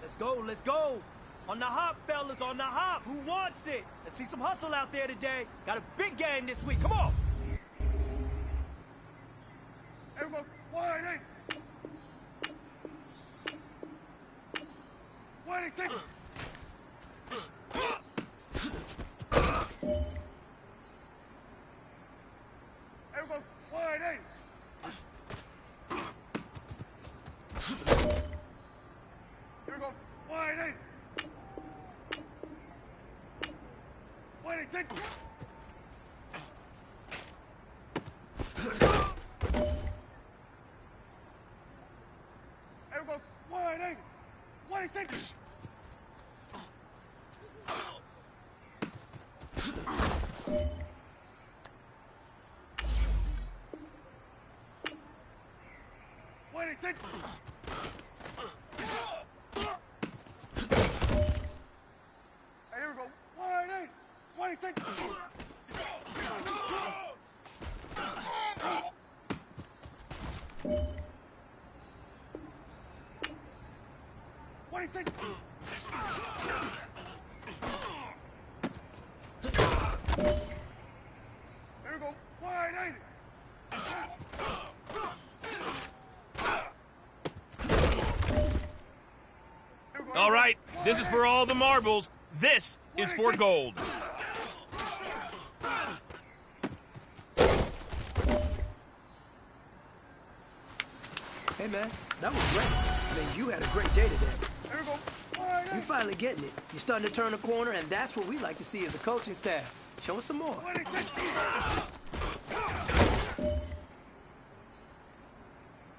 Let's go, let's go. On the hop, fellas, on the hop. Who wants it? Let's see some hustle out there today. Got a big game this week. Come on. Everyone, wide eight. Wide eight, take it. Everyone, wide eight. Everyone, wide eight. Wide eight, take it. Everyone, wide eight. Wide eight, take it. Wait a second. Hey, here we go. Wide eight. Wait a second. Wait a second. Here we go. Wide eight. All right, this is for all the marbles. This is for gold. Hey, man, that was great. I mean, you had a great day today. Here we go. Wide You're eight. finally getting it. You're starting to turn the corner, and that's what we like to see as a coaching staff. Show us some more. Wide eight, take it.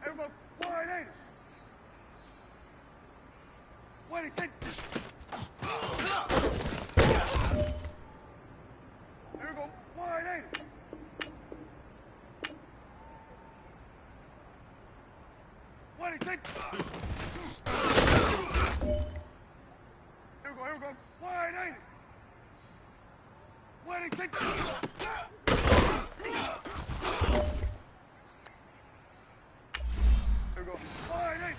Here we go. Wide eight. Wide eight, take it. Here we go. Wide eight. Wide eight, take it. Here we go. Here we go. Wide eight. Wide eight, take it. Here we go. Wide eight.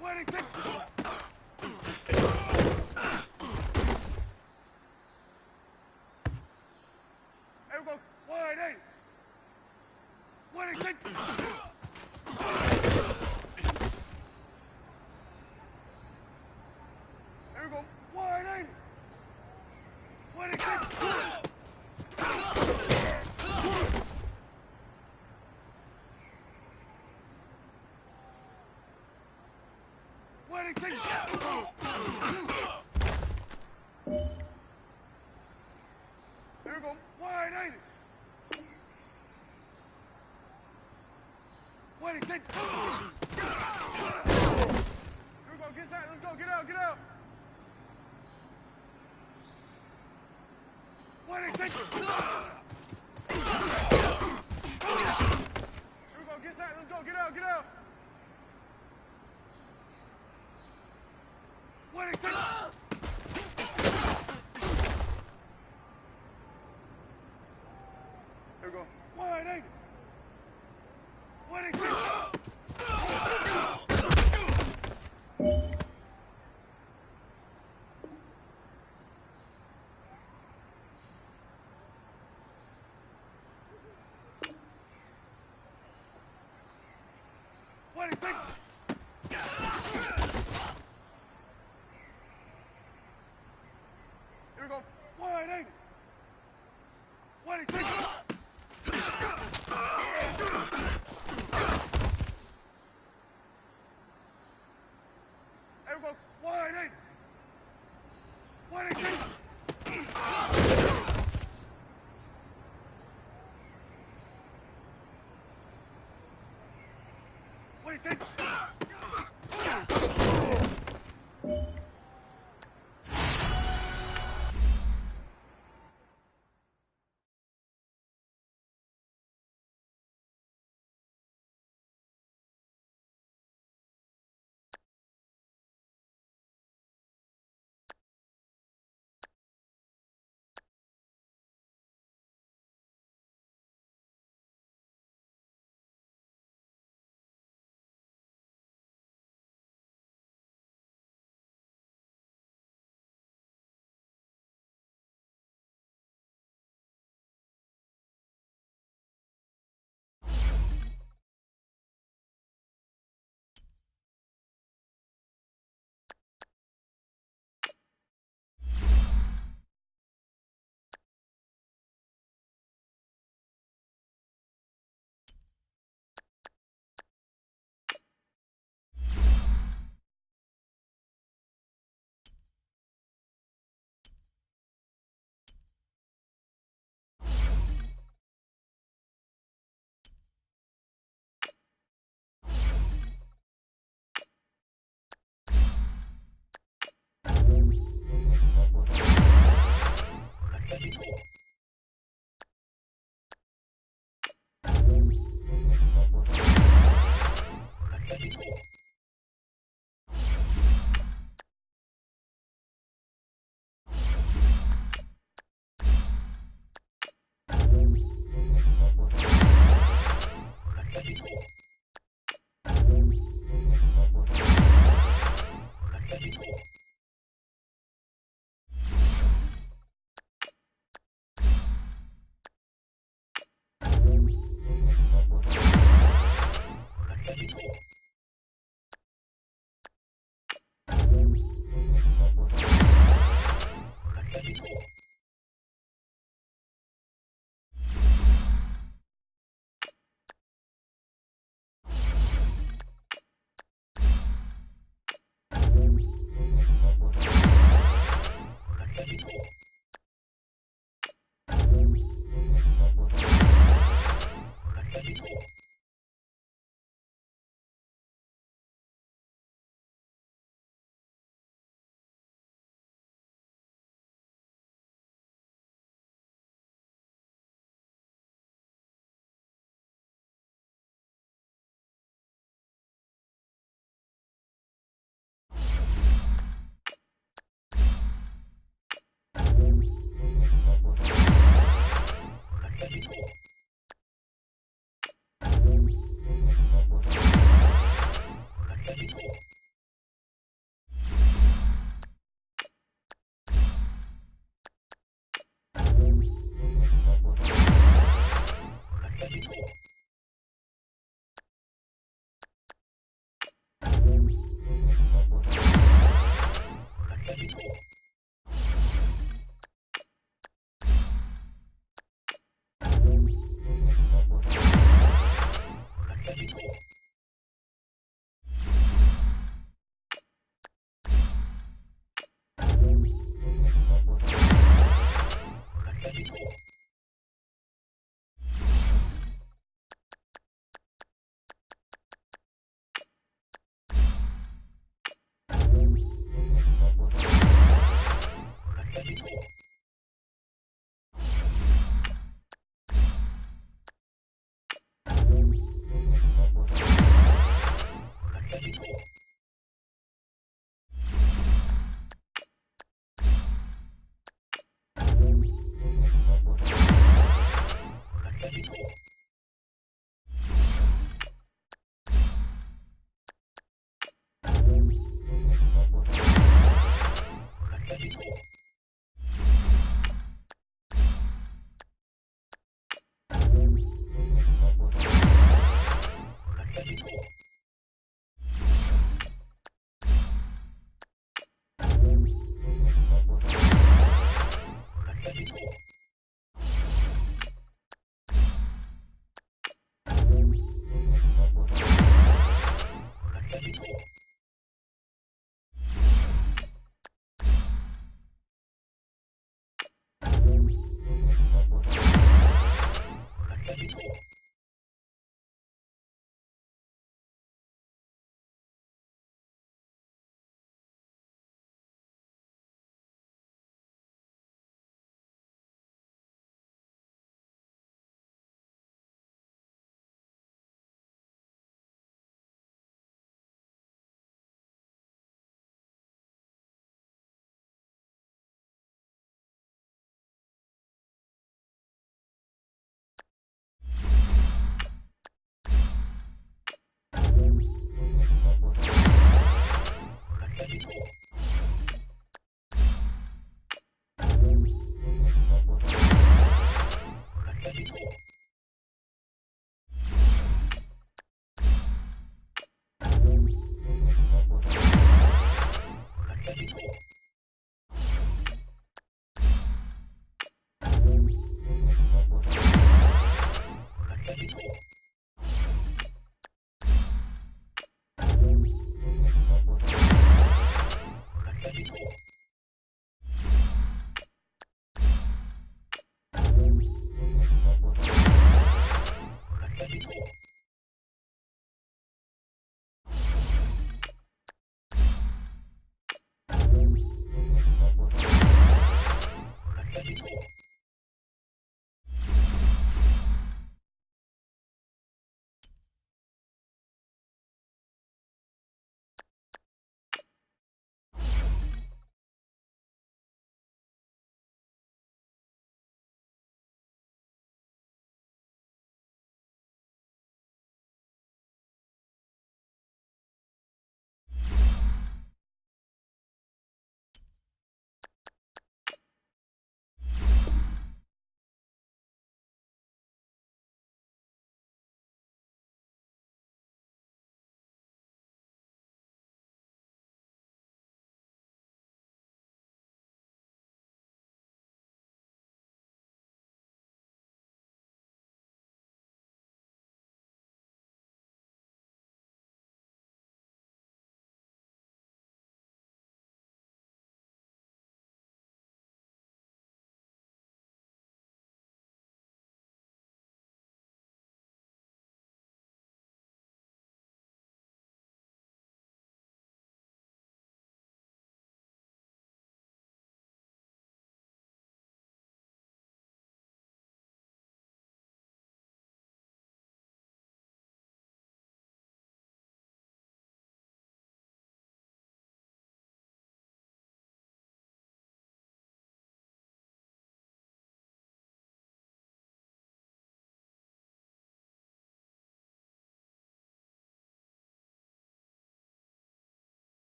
Wide eight, take it. Here we go. Wide eight. Wide eight, take it. Here we go. Wide eight. Wide eight, take it. Wide eight, take it. Here we go. Wide eight. Wait a second. Here we go. Get that. Let's go. Get out. Get out. Wait a second. Here we go. Get that. Let's go. Get out. Get out. Wait a second. Here we go. Wide eight. Wait a second. Wait a second. Here we go. Wide eight. Wait a second. Here we go. Wide eight. Wide eight, take it. Wait, take it.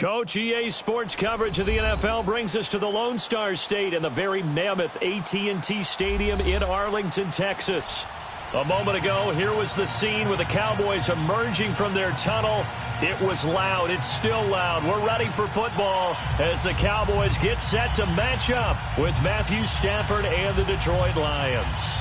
Coach, EA Sports coverage of the NFL brings us to the Lone Star State and the very mammoth AT&T Stadium in Arlington, Texas. A moment ago, here was the scene with the Cowboys emerging from their tunnel. It was loud. It's still loud. We're ready for football as the Cowboys get set to match up with Matthew Stafford and the Detroit Lions.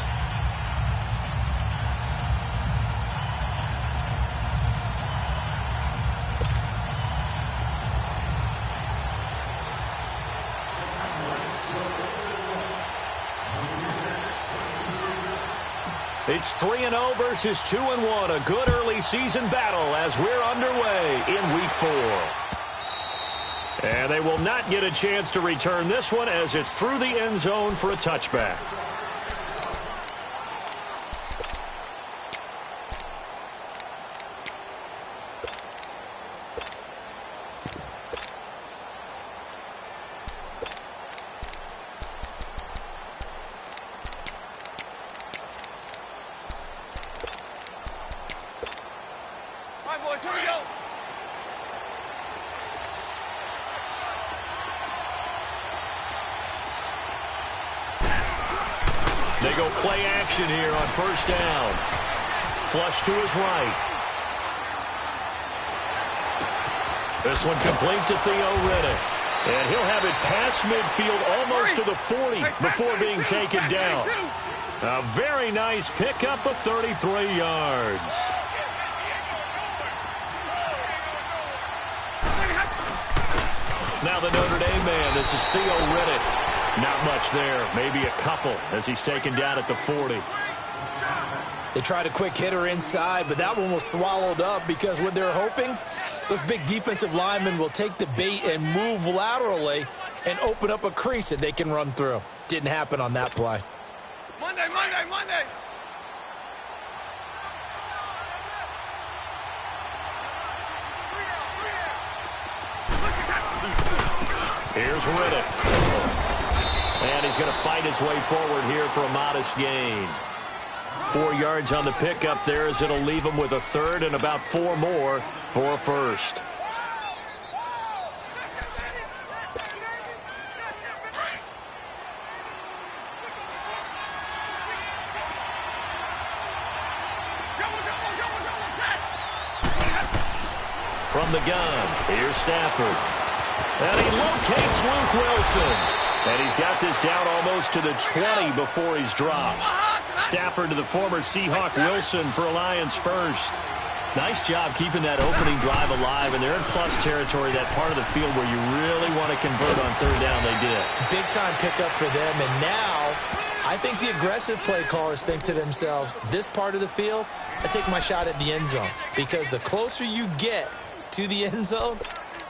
It's 3-0 versus 2-1, a good early season battle as we're underway in Week 4. And they will not get a chance to return this one as it's through the end zone for a touchback. They go play action here on first down. Flush to his right. This one complete to Theo Riddick. And he'll have it past midfield almost to the 40 before being taken down. A very nice pickup of 33 yards. Now the Notre Dame man, this is Theo Riddick. Not much there, maybe a couple as he's taken down at the 40. They tried a quick hitter inside, but that one was swallowed up because what they're hoping, those big defensive linemen will take the bait and move laterally and open up a crease that they can run through. Didn't happen on that play. Monday! Here's Riddick. And he's going to fight his way forward here for a modest gain. 4 yards on the pickup there as it'll leave him with a third and about 4 more for a first. From the gun, here's Stafford. And he locates Luke Wilson. And he's got this down almost to the 20 before he's dropped. Stafford to the former Seahawk Wilson for a Lions first. Nice job keeping that opening drive alive, and they're in plus territory, that part of the field where you really want to convert on third down. They did. Big time pickup for them, and now I think the aggressive play callers think to themselves, this part of the field, I take my shot at the end zone, because the closer you get to the end zone,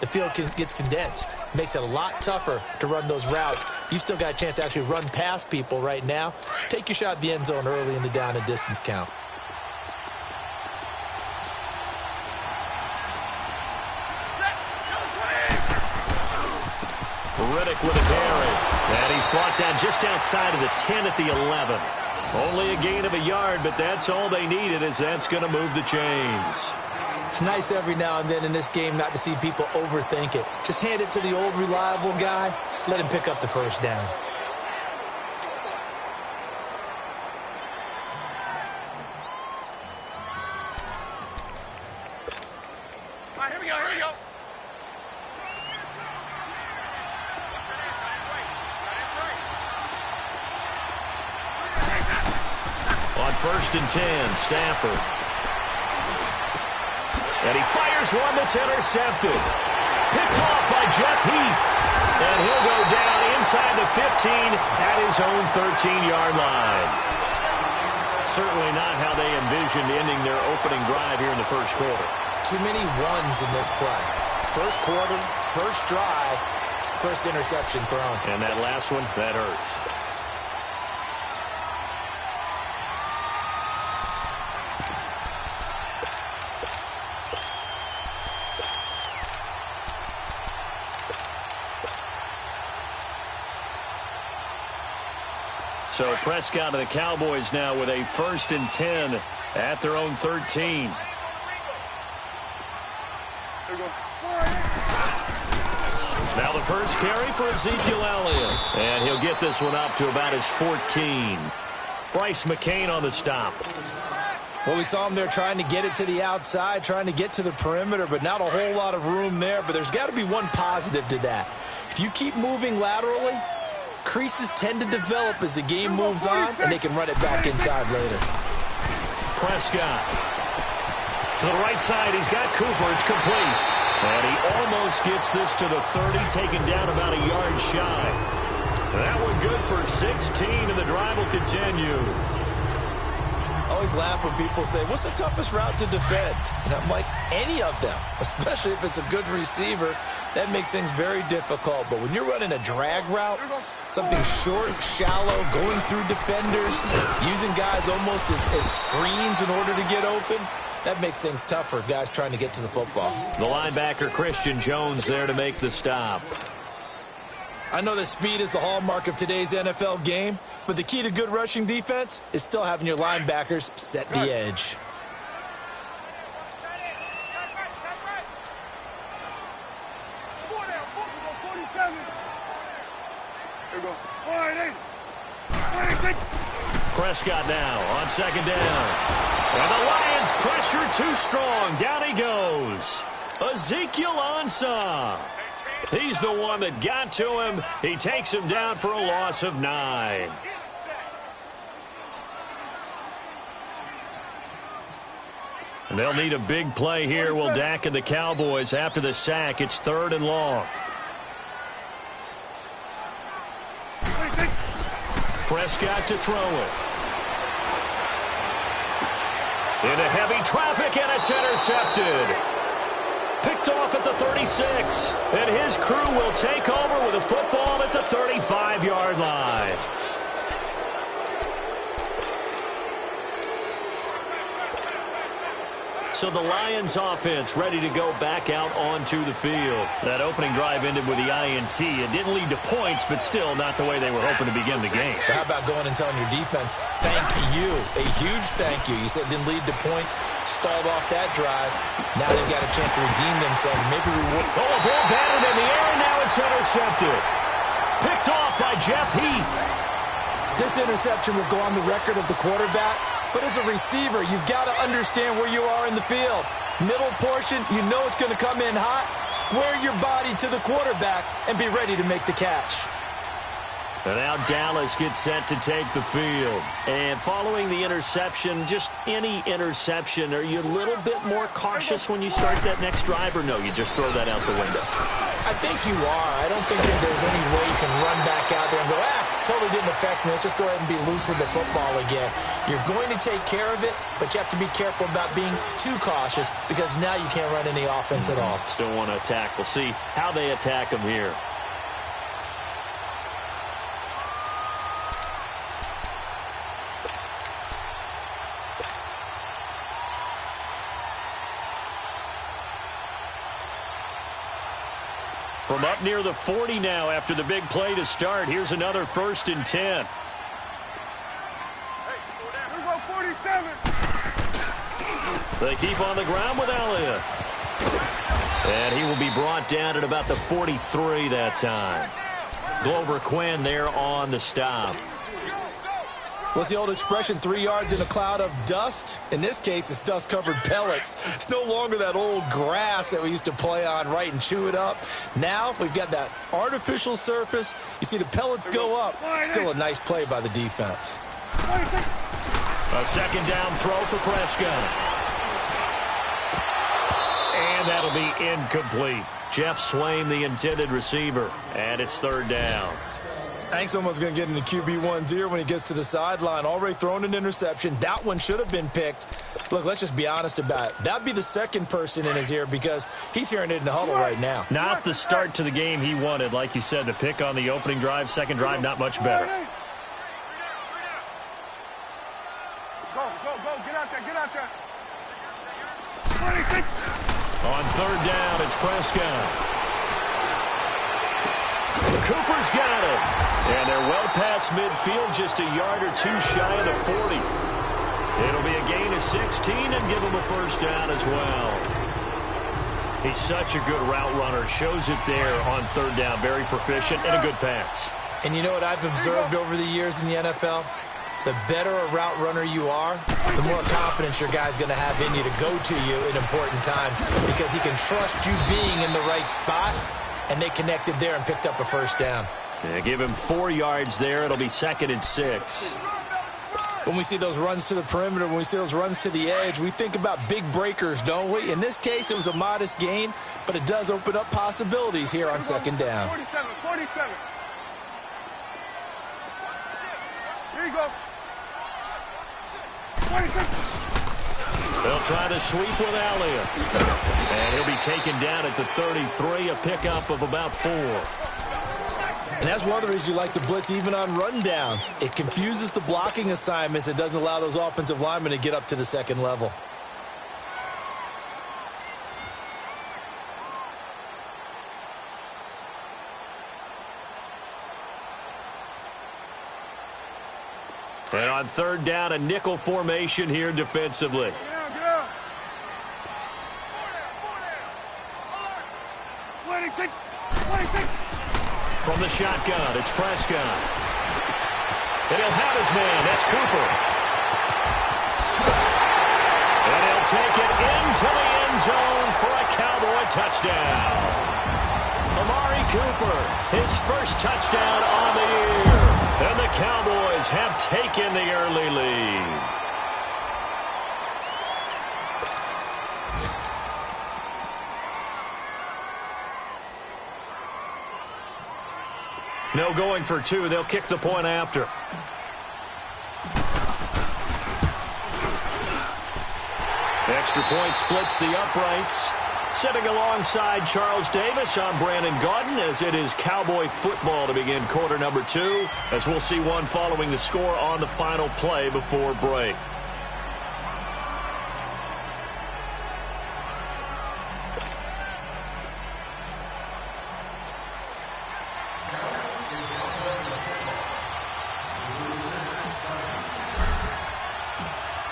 the field gets condensed. Makes it a lot tougher to run those routes. You still got a chance to actually run past people right now. Take your shot at the end zone early in the down and distance count. Riddick with a carry. And he's brought down just outside of the 10 at the 11. Only a gain of a yard, but that's all they needed, as that's going to move the chains. It's nice every now and then in this game not to see people overthink it. Just hand it to the old reliable guy. Let him pick up the first down. All right, here we go. On first and 10, Stafford. And he fires one that's intercepted. Picked off by Jeff Heath. And he'll go down inside the 15 at his own 13-yard line. Certainly not how they envisioned ending their opening drive here in the first quarter. Too many ones in this play. First quarter, first drive, first interception thrown. And that last one, that hurts. So Prescott and the Cowboys now with a first and 10 at their own 13. There we go. Now the first carry for Ezekiel Elliott. And he'll get this one up to about his 14. Bryce McCain on the stop. Well, we saw him there trying to get it to the outside, trying to get to the perimeter, but not a whole lot of room there. But there's got to be one positive to that. If you keep moving laterally, creases tend to develop as the game moves on, and they can run it back inside later. Prescott. To the right side, he's got Cooper. It's complete. And he almost gets this to the 30, taken down about a yard shy. That one good for 16, and the drive will continue. I always laugh when people say, what's the toughest route to defend? And I'm like, any of them, especially if it's a good receiver. That makes things very difficult. But when you're running a drag route, something short, shallow, going through defenders, using guys almost as screens in order to get open, that makes things tough for guys trying to get to the football. The linebacker, Christian Jones, there to make the stop. I know that speed is the hallmark of today's NFL game, but the key to good rushing defense is still having your linebackers set the edge. Prescott now on second down. And the Lions pressure too strong. Down he goes. Ezekiel Ansah. He's the one that got to him. He takes him down for a loss of 9. And they'll need a big play here, will Dak and the Cowboys. After the sack, it's 3rd and long. Prescott to throw it. Into heavy traffic, and it's intercepted. Picked off at the 36. And his crew will take over with a football at the 35-yard line. So the Lions offense ready to go back out onto the field. That opening drive ended with the INT. It didn't lead to points, but still not the way they were hoping to begin the game. How about going and telling your defense, thank you, a huge thank you. You said it didn't lead to points, stalled off that drive. Now they've got a chance to redeem themselves. Maybe reward. Oh, a ball batted in the air, and now it's intercepted. Picked off by Jeff Heath. This interception will go on the record of the quarterback. But as a receiver, you've got to understand where you are in the field. Middle portion, you know it's going to come in hot. Square your body to the quarterback and be ready to make the catch. And now Dallas gets set to take the field. And following the interception, just any interception, are you a little bit more cautious when you start that next drive, or no, you just throw that out the window? I think you are. I don't think that there's any way you can run back out there and go, totally didn't affect me. Let's just go ahead and be loose with the football again. You're going to take care of it, but you have to be careful about being too cautious because now you can't run any offense at all. Still want to attack. We'll see how they attack them here. From up near the 40 now after the big play to start. Here's another 1st and 10. They keep on the ground with Elliott. And he will be brought down at about the 43 that time. Glover Quinn there on the stop. What's the old expression, 3 yards in a cloud of dust? In this case, it's dust-covered pellets. It's no longer that old grass that we used to play on, right, and chew it up. Now we've got that artificial surface. You see the pellets go up. Still a nice play by the defense. A second down throw for Prescott. And that'll be incomplete. Jeff Swain, the intended receiver. And it's 3rd down. I think someone's going to get into QB1's ear when he gets to the sideline. Already thrown an interception. That one should have been picked. Look, let's just be honest about it. That'd be the second person in his ear because he's hearing it in the huddle right now. Not the start to the game he wanted. Like you said, the pick on the opening drive, second drive, not much better. Go, get out there. On 3rd down, it's Prescott. Cooper's got it. And they're well past midfield, just a yard or two shy of the 40. It'll be a gain of 16 and give them a 1st down as well. He's such a good route runner. Shows it there on third down. Very proficient and a good pass. And you know what I've observed over the years in the NFL? The better a route runner you are, the more confidence your guy's going to have in you to go to you in important times because he can trust you being in the right spot, and they connected there and picked up a first down. Yeah, give him 4 yards there. It'll be 2nd and 6. When we see those runs to the perimeter, when we see those runs to the edge, we think about big breakers, don't we? In this case, it was a modest gain, but it does open up possibilities here on 2nd down. 47. Here you go. 26. They'll try to sweep with Elliott. And he'll be taken down at the 33, a pickup of about 4. And that's one of the reasons you like to blitz even on rundowns. It confuses the blocking assignments. It doesn't allow those offensive linemen to get up to the second level. And on third down, a nickel formation here defensively. Get out. 26. From the shotgun, it's Prescott. And he'll have his man. That's Cooper. And he'll take it into the end zone for a Cowboy touchdown. Amari Cooper, his first touchdown on the year. And the Cowboys have taken the early lead. No going for 2. They'll kick the point after. Extra point splits the uprights. Sitting alongside Charles Davis, I'm Brandon Gaudin, as it is Cowboy football to begin quarter number 2, as we'll see one following the score on the final play before break.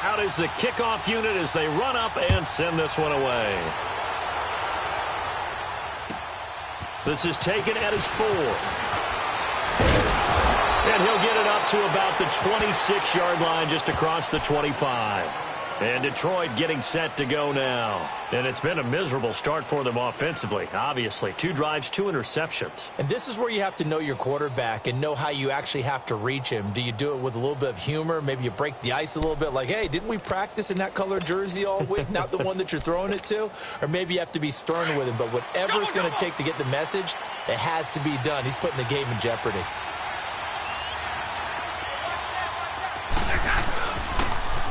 Out is the kickoff unit as they run up and send this one away. This is taken at his 4. And he'll get it up to about the 26-yard line, just across the 25. And Detroit getting set to go now. And it's been a miserable start for them offensively, obviously. 2 drives, 2 interceptions. And this is where you have to know your quarterback and know how you actually have to reach him. Do you do it with a little bit of humor? Maybe you break the ice a little bit, like, hey, didn't we practice in that color jersey all week, not the one that you're throwing it to? Or maybe you have to be stern with him. But whatever it's going to take to get the message, it has to be done. He's putting the game in jeopardy.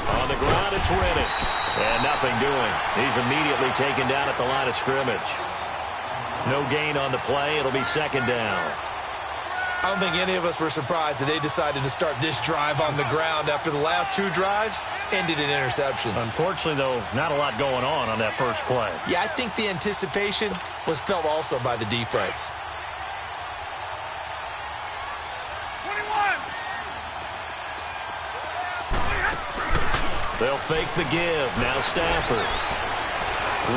On the ground, it's Reddick. And nothing doing. He's immediately taken down at the line of scrimmage. No gain on the play. It'll be 2nd down. I don't think any of us were surprised that they decided to start this drive on the ground after the last 2 drives ended in interceptions. Unfortunately, though, not a lot going on that first play. Yeah, I think the anticipation was felt also by the defense. 21. They'll fake the give. Now Stafford.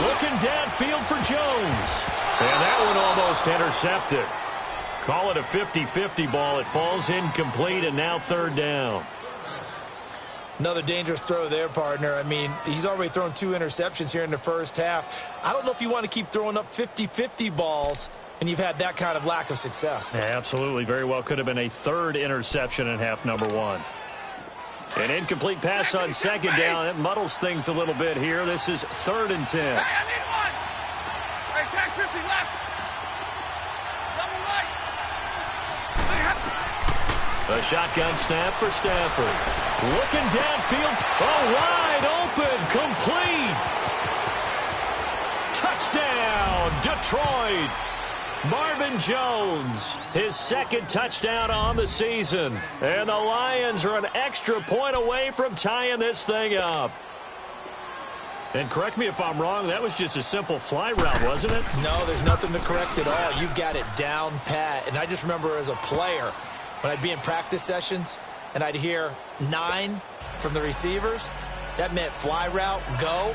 Looking downfield for Jones. And that one almost intercepted. Call it a 50-50 ball. It falls incomplete, and now 3rd down. Another dangerous throw there, partner. I mean, he's already thrown 2 interceptions here in the first half. I don't know if you want to keep throwing up 50-50 balls, and you've had that kind of lack of success. Yeah, absolutely. Very well could have been a 3rd interception in half number 1. An incomplete pass on 2nd down. That muddles things a little bit here. This is 3rd and 10. Hey, I need one. Hey, tag 50 left. Double right. A shotgun snap for Stafford. Looking downfield. Oh, wide open. Complete. Touchdown, Detroit. Marvin Jones, his 2nd touchdown on the season. And the Lions are an extra point away from tying this thing up. And correct me if I'm wrong, that was just a simple fly route, wasn't it? No, there's nothing to correct at all. You've got it down pat. And I just remember as a player, when I'd be in practice sessions and I'd hear 9 from the receivers, That meant fly route, go.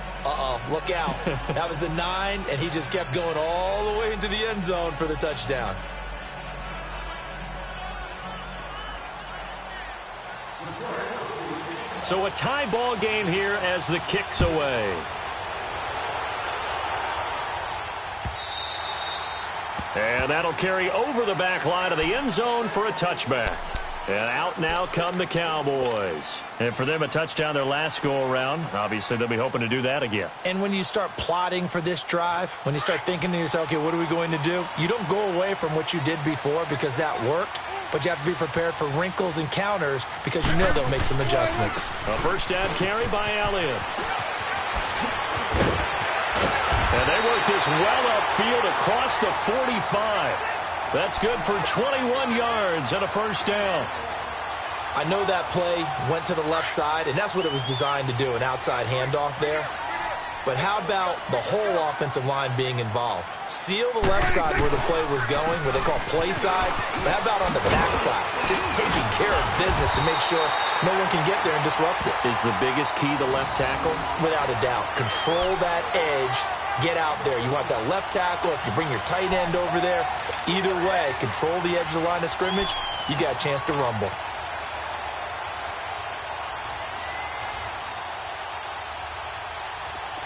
Look out. That was the 9, and he just kept going all the way into the end zone for the touchdown. So a tie ball game here as the kick's away. And that'll carry over the back line of the end zone for a touchback. And out now come the Cowboys. And for them, a touchdown their last go-around. Obviously, they'll be hoping to do that again. And when you start plotting for this drive, when you start thinking to yourself, okay, what are we going to do? You don't go away from what you did before because that worked. But you have to be prepared for wrinkles and counters because you know they'll make some adjustments. A first down carry by Elliott. And they work this well upfield across the 45. That's good for 21 yards and a first down. I know that play went to the left side, and that's what it was designed to do, an outside handoff there. But how about the whole offensive line being involved? Seal the left side where the play was going, what they call play side. But how about on the back side? Just taking care of business to make sure no one can get there and disrupt it. Is the biggest key the left tackle? Without a doubt. Control that edge. Get out there. You want that left tackle. If you bring your tight end over there, either way, control the edge of the line of scrimmage, you got a chance to rumble.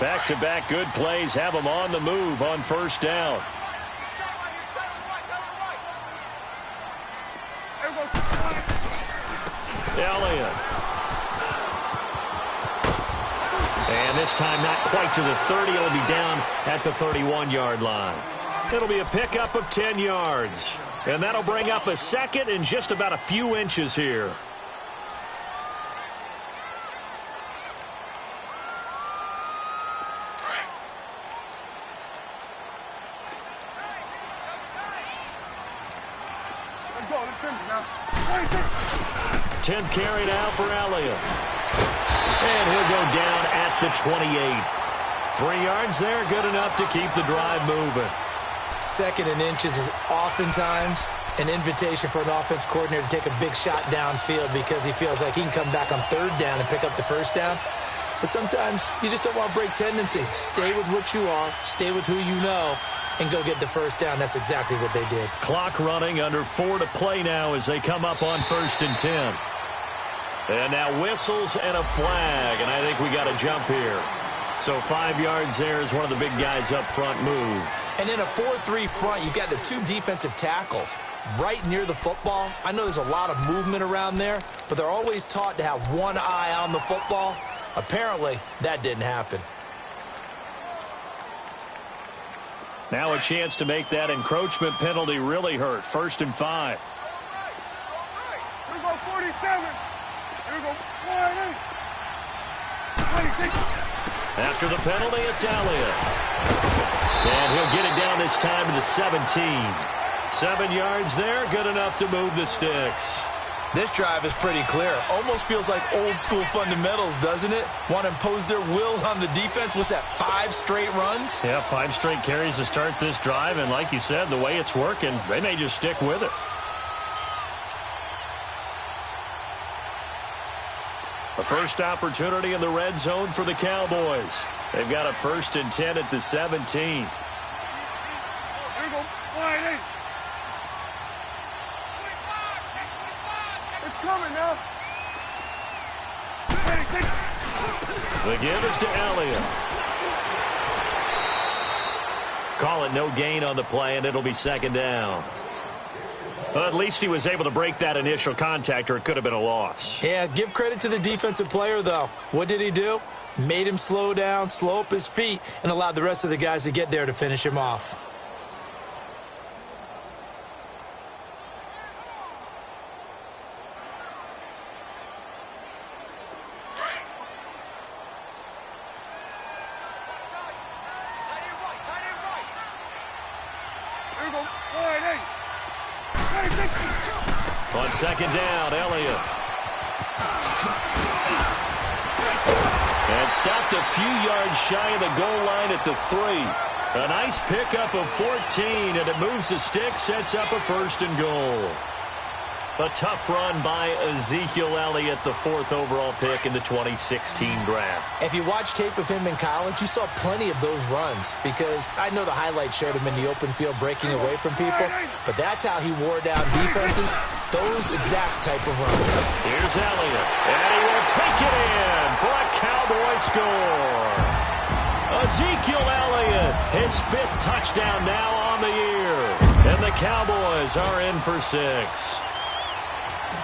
Back-to-back good plays have them on the move on first down. Elliott. And this time not quite to the 30. It'll be down at the 31-yard line. It'll be a pickup of 10 yards. And that'll bring up a second and just about a few inches here. Let's go. Let's finish now. 10th carry now for Elliott. And he'll go down at the 28. 3 yards there, good enough to keep the drive moving. Second and inches is oftentimes an invitation for an offense coordinator to take a big shot downfield because he feels like he can come back on third down and pick up the first down. But sometimes you just don't want to break tendency. Stay with what you are, stay with who you know, and go get the first down. That's exactly what they did. Clock running, under 4 to play now as they come up on 1st and 10. And now whistles and a flag, and I think we got a jump here. So 5 yards there as one of the big guys up front moved. And in a 4-3 front, you've got the 2 defensive tackles right near the football. I know there's a lot of movement around there, but they're always taught to have one eye on the football. Apparently, that didn't happen. Now a chance to make that encroachment penalty really hurt. 1st and 5. Here we go, 47. Here we go, 48. 26. After the penalty, it's Elliott. And he'll get it down this time to the 17. 7 yards there, good enough to move the sticks. This drive is pretty clear. Almost feels like old school fundamentals, doesn't it? Want to impose their will on the defense. What's that, 5 straight runs? Yeah, 5 straight carries to start this drive. And like you said, the way it's working, they may just stick with it. A first opportunity in the red zone for the Cowboys. They've got a 1st and 10 at the 17. Here we go, 48. It's coming now. 26. The give is to Elliott. Call it no gain on the play, and it'll be 2nd down. Well, at least he was able to break that initial contact, or it could have been a loss. Yeah, give credit to the defensive player, though. What did he do? Made him slow down, slow up his feet, and allowed the rest of the guys to get there to finish him off. Here we go, 48. On 2nd down, Elliott. And stopped a few yards shy of the goal line at the 3. A nice pickup of 14, and it moves the stick, sets up a 1st and goal. A tough run by Ezekiel Elliott, the 4th overall pick in the 2016 draft. If you watch tape of him in college, you saw plenty of those runs because I know the highlights showed him in the open field breaking away from people, but that's how he wore down defenses, those exact type of runs. Here's Elliott, and he will take it in for a Cowboy score. Ezekiel Elliott, his 5th touchdown now on the year, and the Cowboys are in for 6.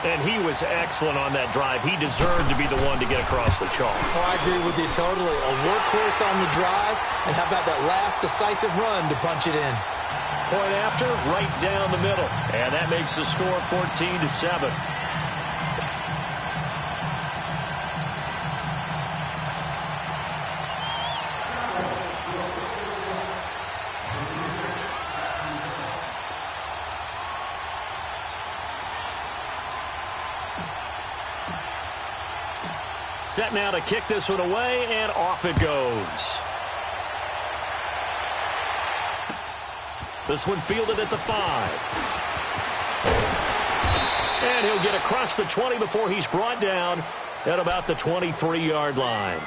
And he was excellent on that drive. He deserved to be the one to get across the chalk. Oh, I agree with you totally. A workhorse on the drive, and how about that last decisive run to punch it in? Point after, right down the middle. And that makes the score 14-7. Set now to kick this one away, and off it goes. This one fielded at the 5. And he'll get across the 20 before he's brought down at about the 23-yard line.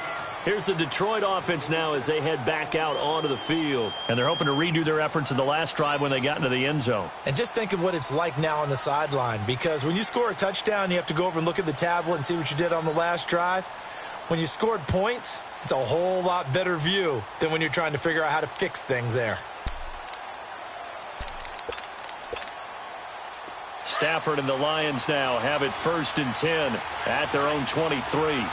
Here's the Detroit offense now as they head back out onto the field. And they're hoping to redo their efforts in the last drive when they got into the end zone. And just think of what it's like now on the sideline, because when you score a touchdown, you have to go over and look at the tablet and see what you did on the last drive. When you scored points, it's a whole lot better view than when you're trying to figure out how to fix things there. Stafford and the Lions now have it 1st and 10 at their own 23.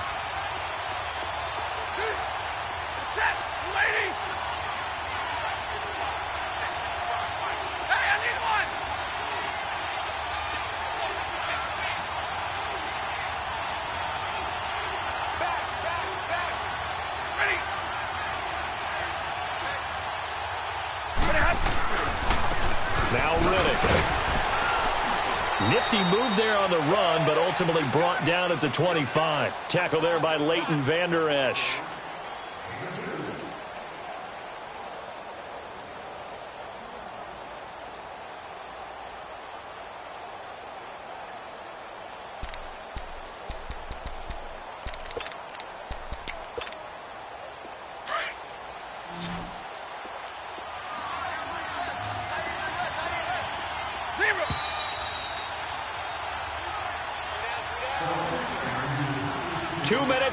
Nifty move there on the run, but ultimately brought down at the 25. Tackle there by Leighton Vander Esch.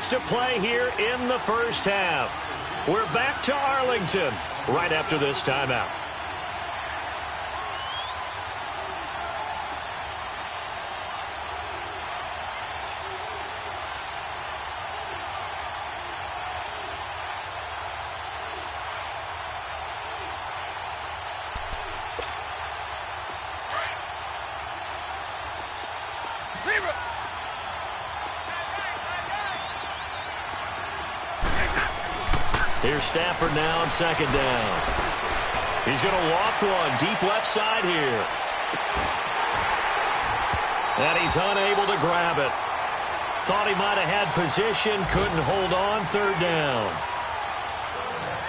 To play here in the first half. We're back to Arlington right after this timeout. Here's Stafford now on 2nd down. He's going to loft one deep left side here. And he's unable to grab it. Thought he might have had position, couldn't hold on 3rd down.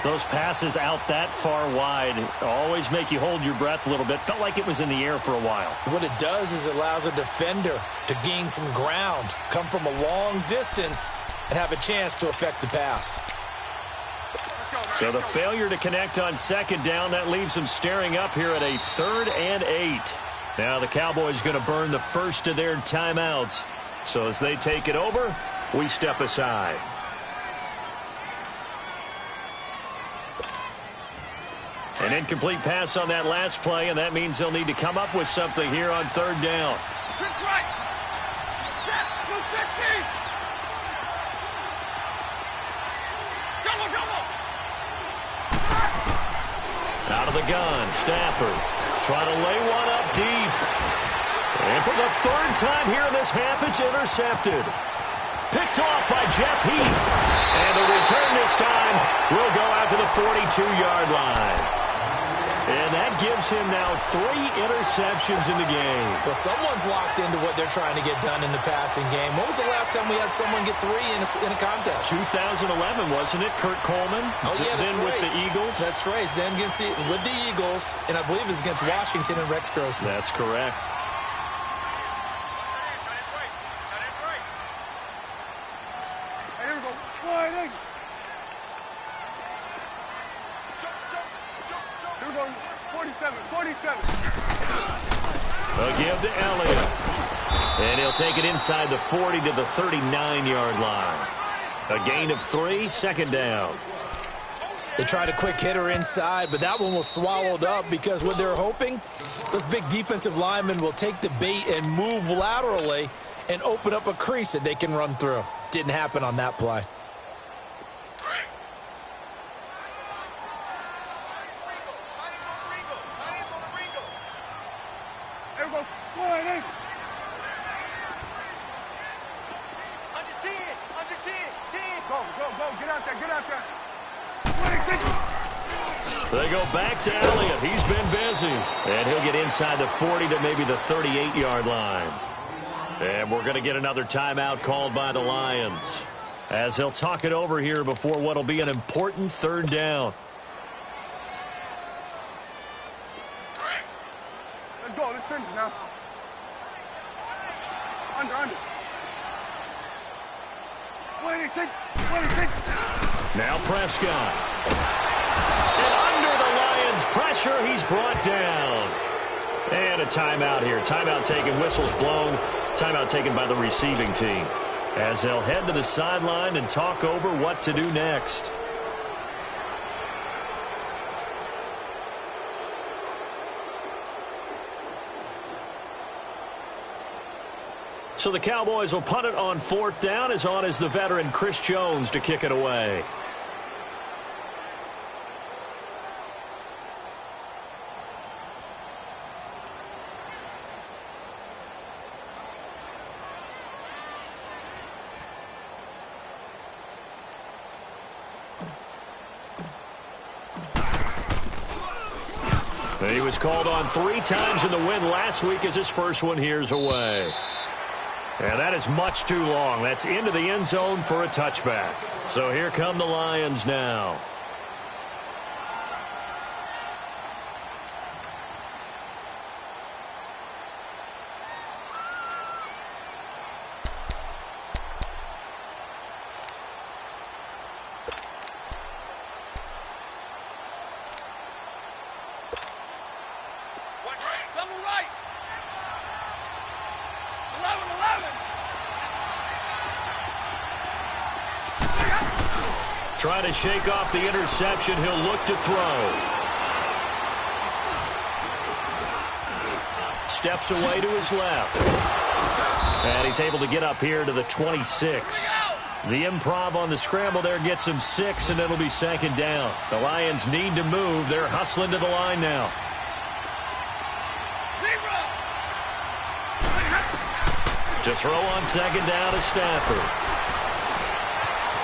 Those passes out that far wide always make you hold your breath a little bit. Felt like it was in the air for a while. What it does is it allows a defender to gain some ground, come from a long distance, and have a chance to affect the pass. So the failure to connect on 2nd down, that leaves them staring up here at a 3rd and 8. Now the Cowboys going to burn the first of their timeouts. So as they take it over, we step aside. An incomplete pass on that last play, and that means they'll need to come up with something here on 3rd down. Out of the gun, Stafford trying to lay one up deep. And for the 3rd time here in this half, it's intercepted. Picked off by Jeff Heath. And the return this time will go out to the 42-yard line. And that gives him now 3 interceptions in the game. Well, someone's locked into what they're trying to get done in the passing game. When was the last time we had someone get 3 in a contest? 2011, wasn't it? Kurt Coleman? Oh, yeah, that's then right. With the Eagles? That's right. Then with the Eagles, and I believe it's against Washington and Rex Grossman. That's correct. 47. A give to Elliott. And he'll take it inside the 40 to the 39-yard line. A gain of 3, second down. They tried a quick hitter inside, but that one was swallowed up because what they're hoping, those big defensive linemen will take the bait and move laterally and open up a crease that they can run through. Didn't happen on that play. There we go. Wide 8. Under 10, under 10, 10. Go. Get out there. They go back to Elliott. He's been busy. And he'll get inside the 40 to maybe the 38-yard line. And we're going to get another timeout called by the Lions, as they'll talk it over here before what will be an important third down. Let's go. Let's finish now. Under. 26. Now Prescott. And under the Lions' pressure, he's brought down. And a timeout here. Timeout taken, whistles blown. Timeout taken by the receiving team, as they'll head to the sideline and talk over what to do next. So the Cowboys will punt it on 4th down. As on is the veteran Chris Jones to kick it away. He was called on 3 times in the win last week, as his first one here's away. And that is much too long. That's into the end zone for a touchback. So here come the Lions now. Double right. 11. Trying to shake off the interception. He'll look to throw. Steps away to his left. And he's able to get up here to the 26. The improv on the scramble there gets him 6, and it'll be second down. The Lions need to move. They're hustling to the line now. To throw on second down to Stafford.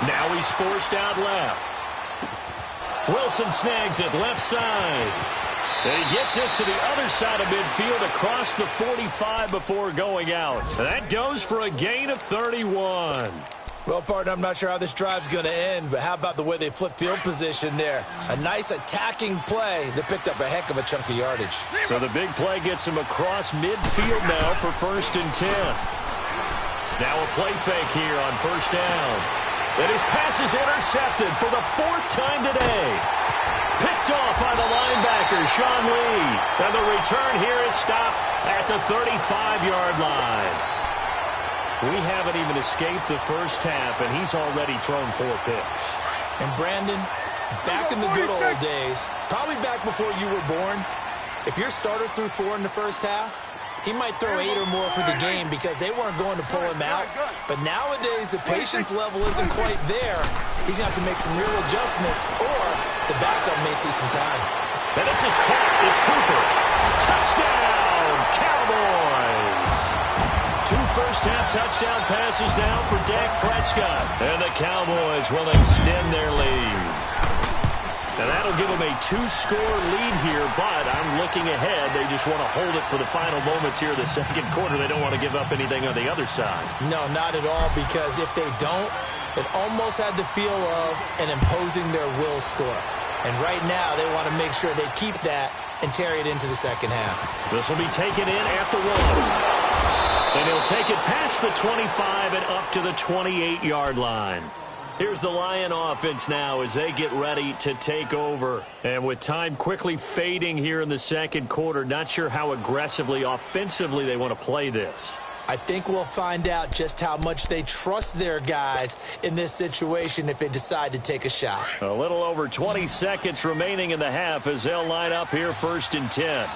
Now he's forced out left. Wilson snags it left side. And he gets this to the other side of midfield across the 45 before going out. That goes for a gain of 31. Well, partner, I'm not sure how this drive's going to end, but how about the way they flip field position there? A nice attacking play that picked up a heck of a chunk of yardage. So the big play gets him across midfield now for 1st and 10. Now a play fake here on 1st down. And his pass is intercepted for the 4th time today. Picked off by the linebacker, Sean Lee. And the return here is stopped at the 35-yard line. We haven't even escaped the first half, and he's already thrown 4 picks. And Brandon, back in the good old days, probably back before you were born, if your starter threw 4 in the first half, he might throw 8 or more for the game because they weren't going to pull him out. But nowadays, the patience level isn't quite there. He's going to have to make some real adjustments, or the backup may see some time. And this is caught. It's Cooper. Touchdown, Cowboys. 2 first-half touchdown passes now for Dak Prescott. And the Cowboys will extend their lead. And that'll give them a 2-score lead here, but I'm looking ahead. They just want to hold it for the final moments here of the second quarter. They don't want to give up anything on the other side. No, not at all, because if they don't, it almost had the feel of an imposing their will score. And right now, they want to make sure they keep that and carry it into the second half. This will be taken in at the 1. And he'll take it past the 25 and up to the 28-yard line. Here's the Lion offense now as they get ready to take over. And with time quickly fading here in the second quarter, not sure how aggressively, offensively they want to play this. I think we'll find out just how much they trust their guys in this situation if they decide to take a shot. A little over 20 seconds remaining in the half as they'll line up here 1st and 10.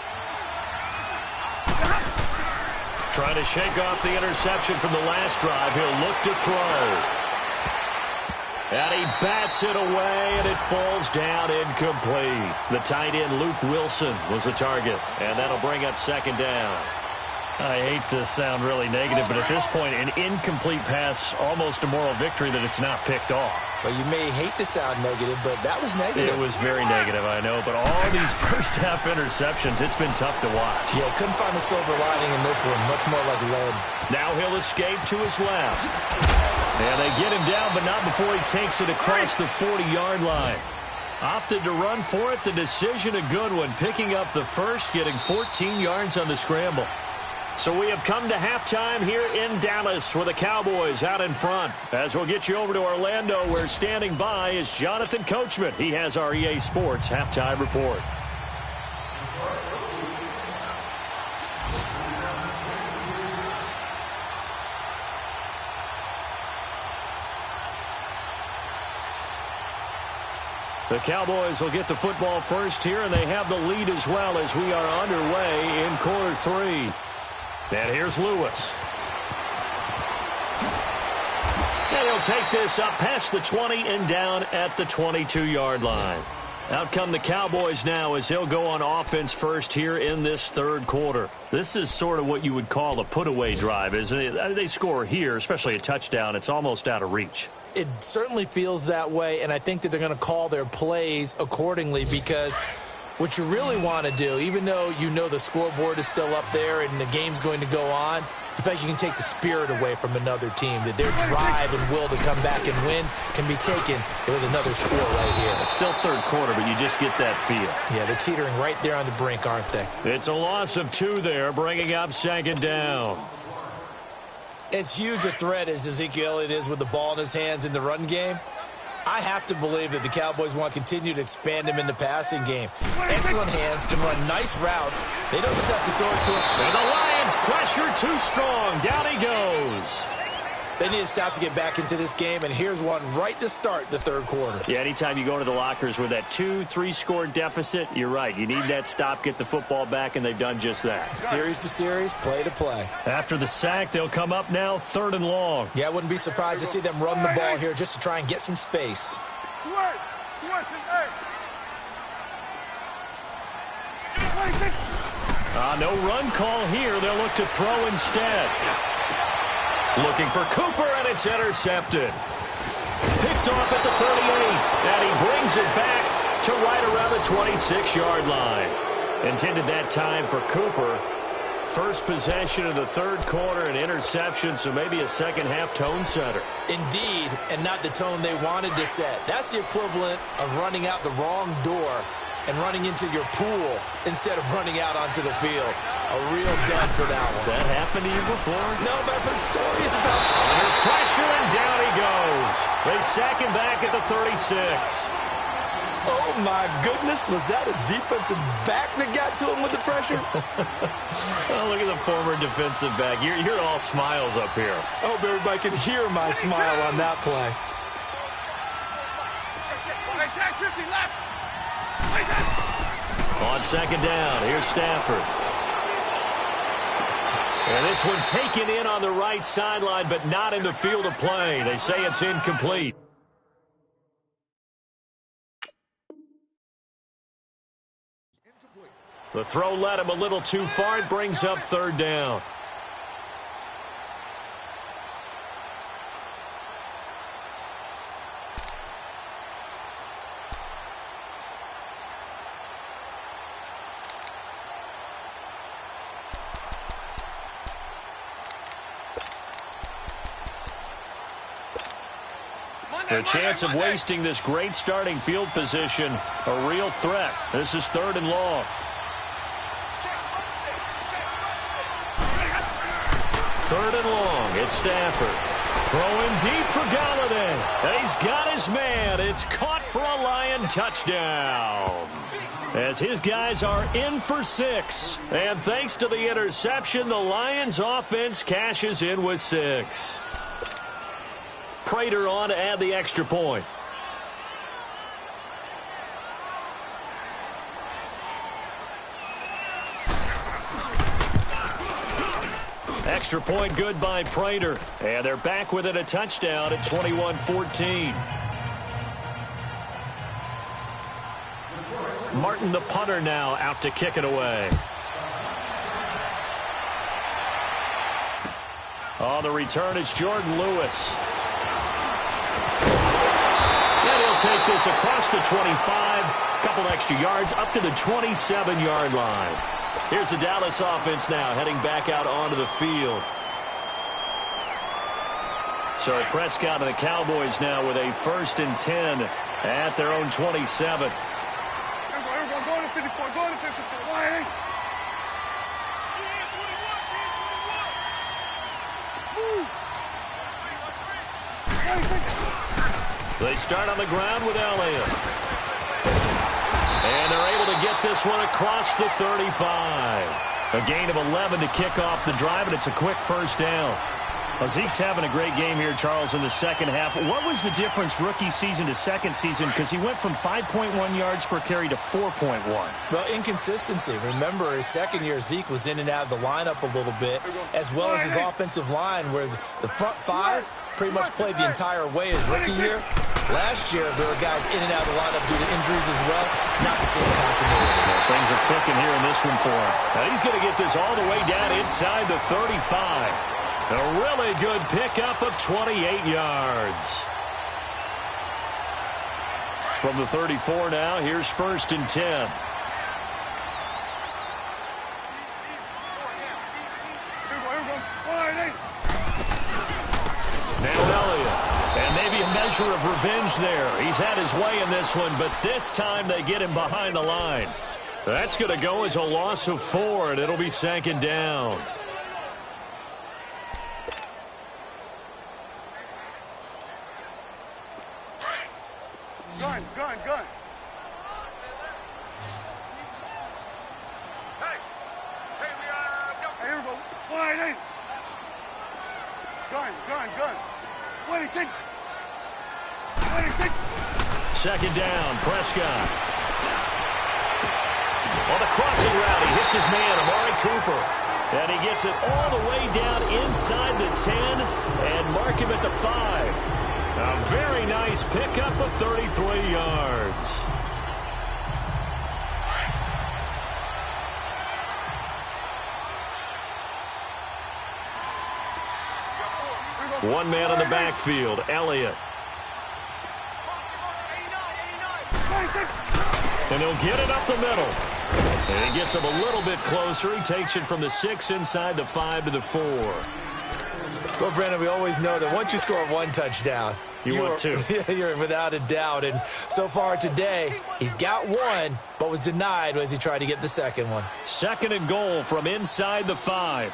Trying to shake off the interception from the last drive. He'll look to throw. And he bats it away, and it falls down incomplete. The tight end, Luke Wilson, was the target, and that'll bring up 2nd down. I hate to sound really negative, but at this point, an incomplete pass, almost a moral victory that it's not picked off. Well, you may hate to sound negative, but that was negative. It was very negative, I know, but all these first-half interceptions, it's been tough to watch. Yeah, couldn't find the silver lining in this one, much more like lead. Now he'll escape to his left. And they get him down, but not before he takes it across the 40-yard line. Opted to run for it. The decision a good one, picking up the first, getting 14 yards on the scramble. So we have come to halftime here in Dallas with the Cowboys out in front. As we'll get you over to Orlando, where standing by is Jonathan Coachman. He has our EA Sports halftime report. The Cowboys will get the football first here, and they have the lead as well as we are underway in quarter 3. And here's Lewis. And he'll take this up past the 20 and down at the 22-yard line. Out come the Cowboys now as they'll go on offense first here in this 3rd quarter. This is sort of what you would call a put-away drive, isn't it? They score here, especially a touchdown. It's almost out of reach. It certainly feels that way, and I think that they're going to call their plays accordingly because what you really want to do, even though you know the scoreboard is still up there and the game's going to go on, you think you can take the spirit away from another team, that their drive and will to come back and win can be taken with another score right here. It's still 3rd quarter, but you just get that feel. Yeah, they're teetering right there on the brink, aren't they? It's a loss of 2 there, bringing up 2nd down. As huge a threat as Ezekiel Elliott is with the ball in his hands in the run game, I have to believe that the Cowboys want to continue to expand him in the passing game. Excellent hands, can run nice routes. They don't just have to throw it to him. And the Lions pressure too strong. Down he goes. They need to stop to get back into this game, and here's one right to start the 3rd quarter. Yeah, anytime you go to the lockers with that 2-3 score deficit, you're right. You need that stop, get the football back, and they've done just that. Series to series, play to play. After the sack, they'll come up now 3rd and long. Yeah, I wouldn't be surprised to see them run the ball here just to try and get some space. No run call here. They'll look to throw instead. Looking for Cooper, and it's intercepted. Picked off at the 38, and he brings it back to right around the 26-yard line. Intended that time for Cooper. First possession of the 3rd quarter, an interception, so maybe a second-half tone setter. Indeed, and not the tone they wanted to set. That's the equivalent of running out the wrong door and running into your pool instead of running out onto the field. A real dud for that one. Has that happened to you before? No, but I've heard stories about it. Under pressure, and down he goes. They sack him back at the 36. Oh, my goodness. Was that a defensive back that got to him with the pressure? Oh, look at the former defensive back. You're all smiles up here. I hope everybody can hear my smile on that play. On 2nd down, here's Stafford. And this one taken in on the right sideline, but not in the field of play. They say it's incomplete. The throw led him a little too far. It brings up 3rd down. The chance of wasting this great starting field position, a real threat. This is 3rd and long. Third and long. It's Stafford. Throwing deep for Galladay. And he's got his man. It's caught for a Lion touchdown. As his guys are in for 6. And thanks to the interception, the Lions offense cashes in with 6. Prater on to add the extra point. Extra point good by Prater. And they're back within a touchdown at 21-14. Martin, the punter, now out to kick it away. On the return, it's Jordan Lewis. And he'll take this across the 25. Couple extra yards up to the 27-yard line. Here's the Dallas offense now heading back out onto the field. So Prescott and the Cowboys now with a 1st and 10 at their own 27. Everyone, go to 54, go to 54. Why ain't? They start on the ground with Elliott. And they're able to get this one across the 35. A gain of 11 to kick off the drive, and it's a quick first down. Well, Zeke's having a great game here, Charles, in the second half. What was the difference rookie season to second season? Because he went from 5.1 yards per carry to 4.1. Well, inconsistency. Remember, his second year, Zeke was in and out of the lineup a little bit, as well as his offensive line, where the front 5 pretty much played the entire way his rookie year. Last year, there were guys in and out of the lineup due to injuries as well. Not the same continuity. Well, things are clicking here in this one for him. Now he's going to get this all the way down inside the 35. A really good pickup of 28 yards. From the 34 now, here's 1st and 10. Now Elliott. And maybe a measure of revenge there. He's had his way in this one, but this time they get him behind the line. That's going to go as a loss of 4, and it'll be 2nd down. Gun. Hey, we go. Hey, here we go. Wide eight. Gun. What do you think? 2nd down, Prescott. On the crossing route, he hits his man, Amari Cooper. And he gets it all the way down inside the 10 and mark him at the 5. A very nice pickup of 33 yards. One man in the backfield, Elliott. And he'll get it up the middle. And he gets him a little bit closer. He takes it from the 6 inside the 5 to the 4. Well, Brandon, we always know that once you score 1 touchdown, want 2. You're without a doubt. And so far today, he's got 1, but was denied as he tried to get the second one. 2nd and goal from inside the 5.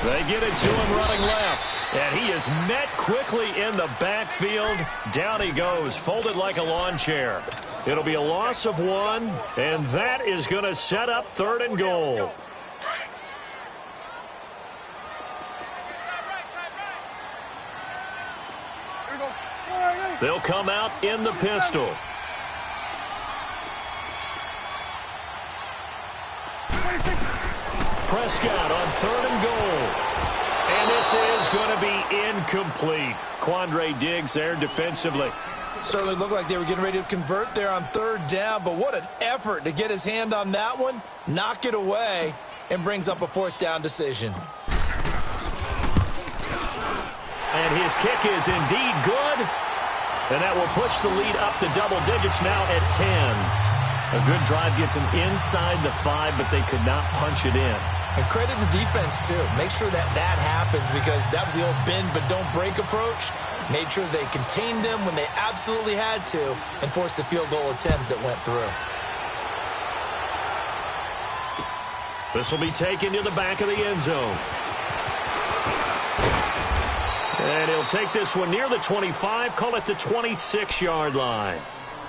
They get it to him running left. And he is met quickly in the backfield. Down he goes, folded like a lawn chair. It'll be a loss of 1, and that is going to set up 3rd and goal. They'll come out in the pistol. Prescott on 3rd and goal. And this is going to be incomplete. Quandre Diggs there defensively. Certainly looked like they were getting ready to convert there on 3rd down, but what an effort to get his hand on that one, knock it away, and brings up a 4th down decision. And his kick is indeed good. And that will push the lead up to double digits now at 10. A good drive gets him inside the 5, but they could not punch it in. And credit the defense, too. Make sure that happens, because that was the old bend but don't break approach. Made sure they contained them when they absolutely had to and forced the field goal attempt that went through. This will be taken to the back of the end zone. And he'll take this one near the 25, call it the 26-yard line.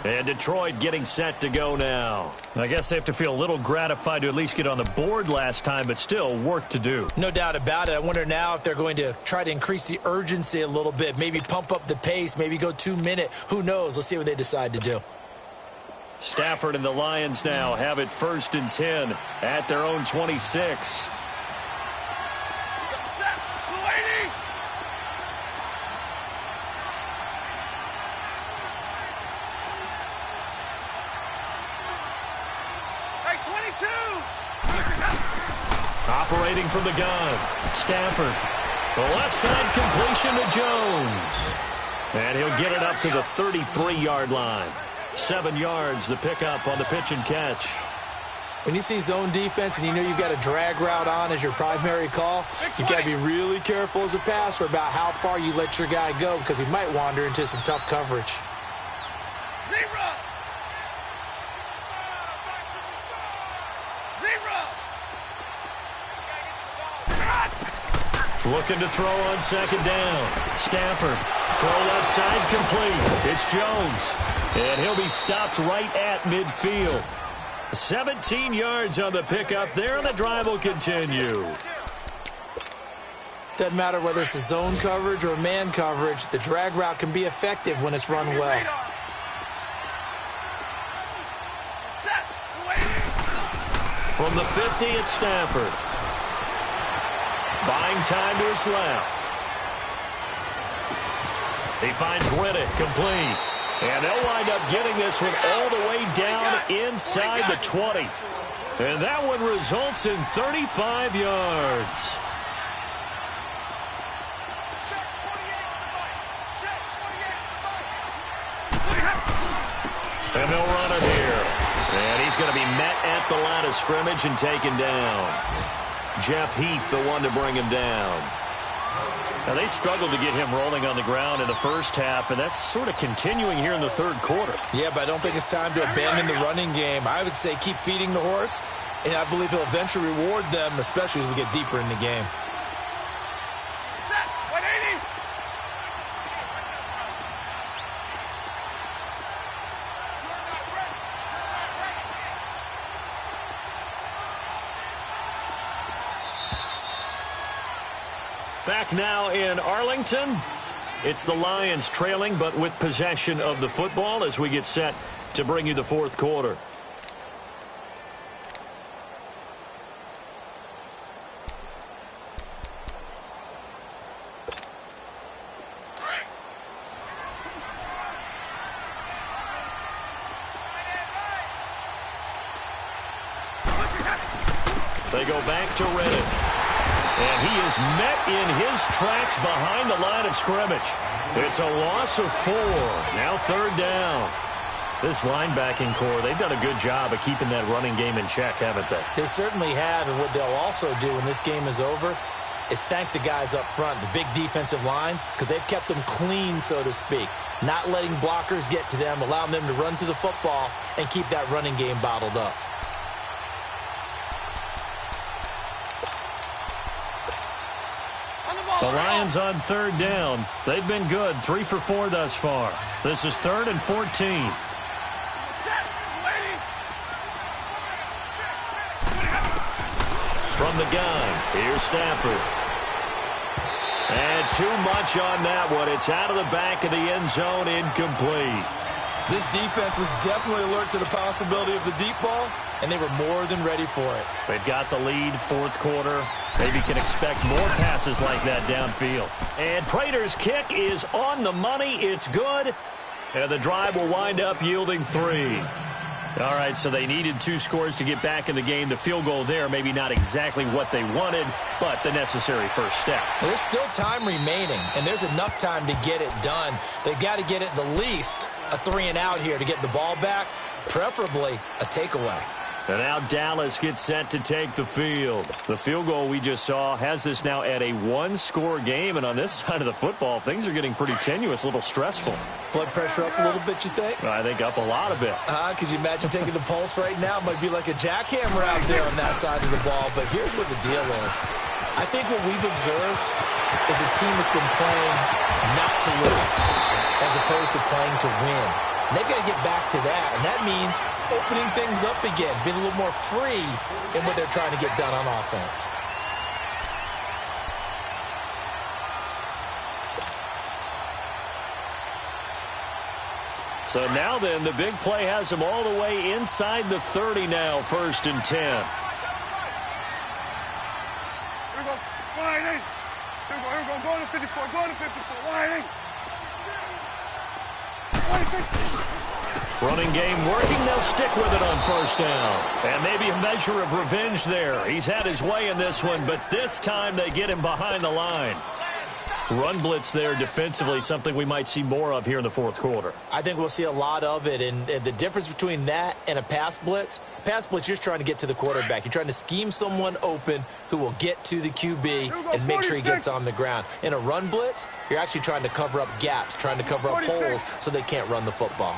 And Detroit getting set to go now. I guess they have to feel a little gratified to at least get on the board last time, but still work to do. No doubt about it. I wonder now if they're going to try to increase the urgency a little bit, maybe pump up the pace, maybe go 2-minute. Who knows? Let's see what they decide to do. Stafford and the Lions now have it 1st and 10 at their own 26. Operating from the gun, Stafford. The left side completion to Jones. And he'll get it up to the 33-yard line. 7 yards, the pickup on the pitch and catch. When you see zone defense and you know you've got a drag route on as your primary call, you've got to be really careful as a passer about how far you let your guy go because he might wander into some tough coverage. Looking to throw on 2nd down. Stafford, throw left side complete. It's Jones. And he'll be stopped right at midfield. 17 yards on the pickup there, and the drive will continue. Doesn't matter whether it's a zone coverage or man coverage, the drag route can be effective when it's run well. From the 50, it's Stafford. Buying time to his left. He finds Riddick complete. And they'll wind up getting this one all the way down inside the 20. And that one results in 35 yards. And they'll run it here. And he's going to be met at the line of scrimmage and taken down. Jeff Heath, the one to bring him down. Now, they struggled to get him rolling on the ground in the first half, and that's sort of continuing here in the 3rd quarter. Yeah, but I don't think it's time to abandon the running game. I would say keep feeding the horse, and I believe he'll eventually reward them, especially as we get deeper in the game. Back now in Arlington. It's the Lions trailing, but with possession of the football as we get set to bring you the 4th quarter. They go back to Riddick. And he is met in his tracks behind the line of scrimmage. It's a loss of 4. Now 3rd down. This linebacking core, they've done a good job of keeping that running game in check, haven't they? They certainly have, and what they'll also do when this game is over is thank the guys up front, the big defensive line, because they've kept them clean, so to speak. Not letting blockers get to them, allowing them to run to the football and keep that running game bottled up. The Lions on 3rd down. They've been good, 3 for 4 thus far. This is 3rd and 14. From the gun, here's Stafford. And too much on that one. It's out of the back of the end zone, incomplete. This defense was definitely alert to the possibility of the deep ball, and they were more than ready for it. They've got the lead, 4th quarter. Maybe can expect more passes like that downfield. And Prater's kick is on the money. It's good. And the drive will wind up yielding 3. All right, so they needed 2 scores to get back in the game. The field goal there, maybe not exactly what they wanted, but the necessary first step. There's still time remaining, and there's enough time to get it done. They've got to get it the least a 3 and out here to get the ball back, preferably a takeaway. And now Dallas gets set to take the field. The field goal we just saw has this now at a one-score game. And on this side of the football, things are getting pretty tenuous, a little stressful. Blood pressure up a little bit, you think? I think up a lot of it. Could you imagine taking the pulse right now? It might be like a jackhammer out there on that side of the ball. But here's what the deal is. I think what we've observed is a team that's been playing not to lose as opposed to playing to win. And they've got to get back to that, and that means opening things up again, being a little more free in what they're trying to get done on offense. So now then, the big play has them all the way inside the 30 now, 1st and 10. Here we go. Wide eight. Here we go. Go to 54. Go to 54. Wide eight. Running game working. They'll stick with it on 1st down. And maybe a measure of revenge there. He's had his way in this one, but this time they get him behind the line. Run blitz there defensively, something we might see more of here in the 4th quarter. I think we'll see a lot of it, and the difference between that and a pass blitz, you're just trying to get to the quarterback. You're trying to scheme someone open who will get to the QB and make sure he gets on the ground. In a run blitz, you're actually trying to cover up gaps, trying to cover up holes so they can't run the football.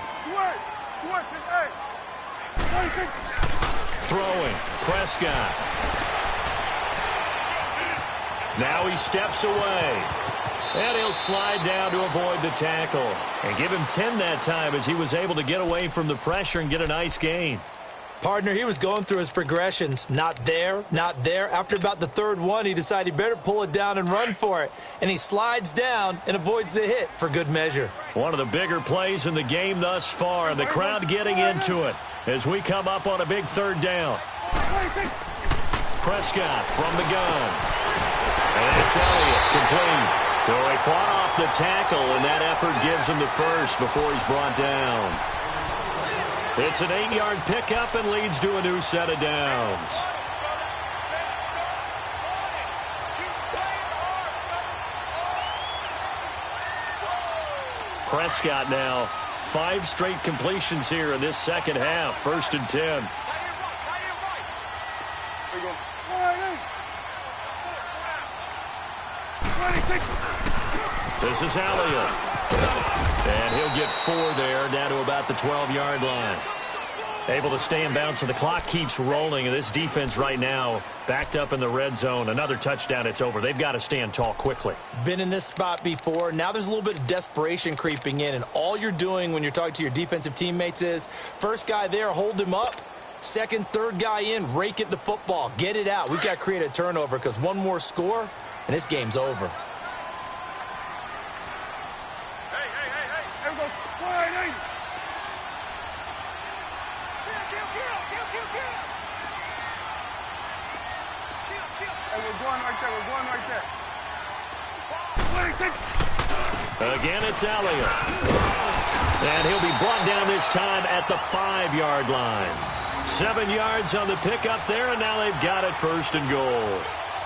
Throwing, Prescott. Now he steps away. And he'll slide down to avoid the tackle. And give him 10 that time as he was able to get away from the pressure and get a nice gain. Partner, he was going through his progressions. Not there, not there. After about the 3rd one, he decided he better pull it down and run for it. And he slides down and avoids the hit for good measure. One of the bigger plays in the game thus far. And the crowd getting into it as we come up on a big 3rd down. Prescott from the gun. And it's Elliott complete. So he fought off the tackle, and that effort gives him the first before he's brought down. It's an 8-yard pickup and leads to a new set of downs. Prescott now, 5 straight completions here in this second half, 1st and 10. This is Elliott. And he'll get 4 there, down to about the 12-yard line. Able to stay in bounds, so the clock keeps rolling. And this defense right now backed up in the red zone. Another touchdown, it's over. They've got to stand tall quickly. Been in this spot before. Now there's a little bit of desperation creeping in. And all you're doing when you're talking to your defensive teammates is, first guy there, hold him up. Second, third guy in, rake at the football. Get it out. We've got to create a turnover because one more score, and this game's over. Again, it's Elliott. And he'll be brought down this time at the 5-yard line. 7 yards on the pickup there, and now they've got it 1st and goal.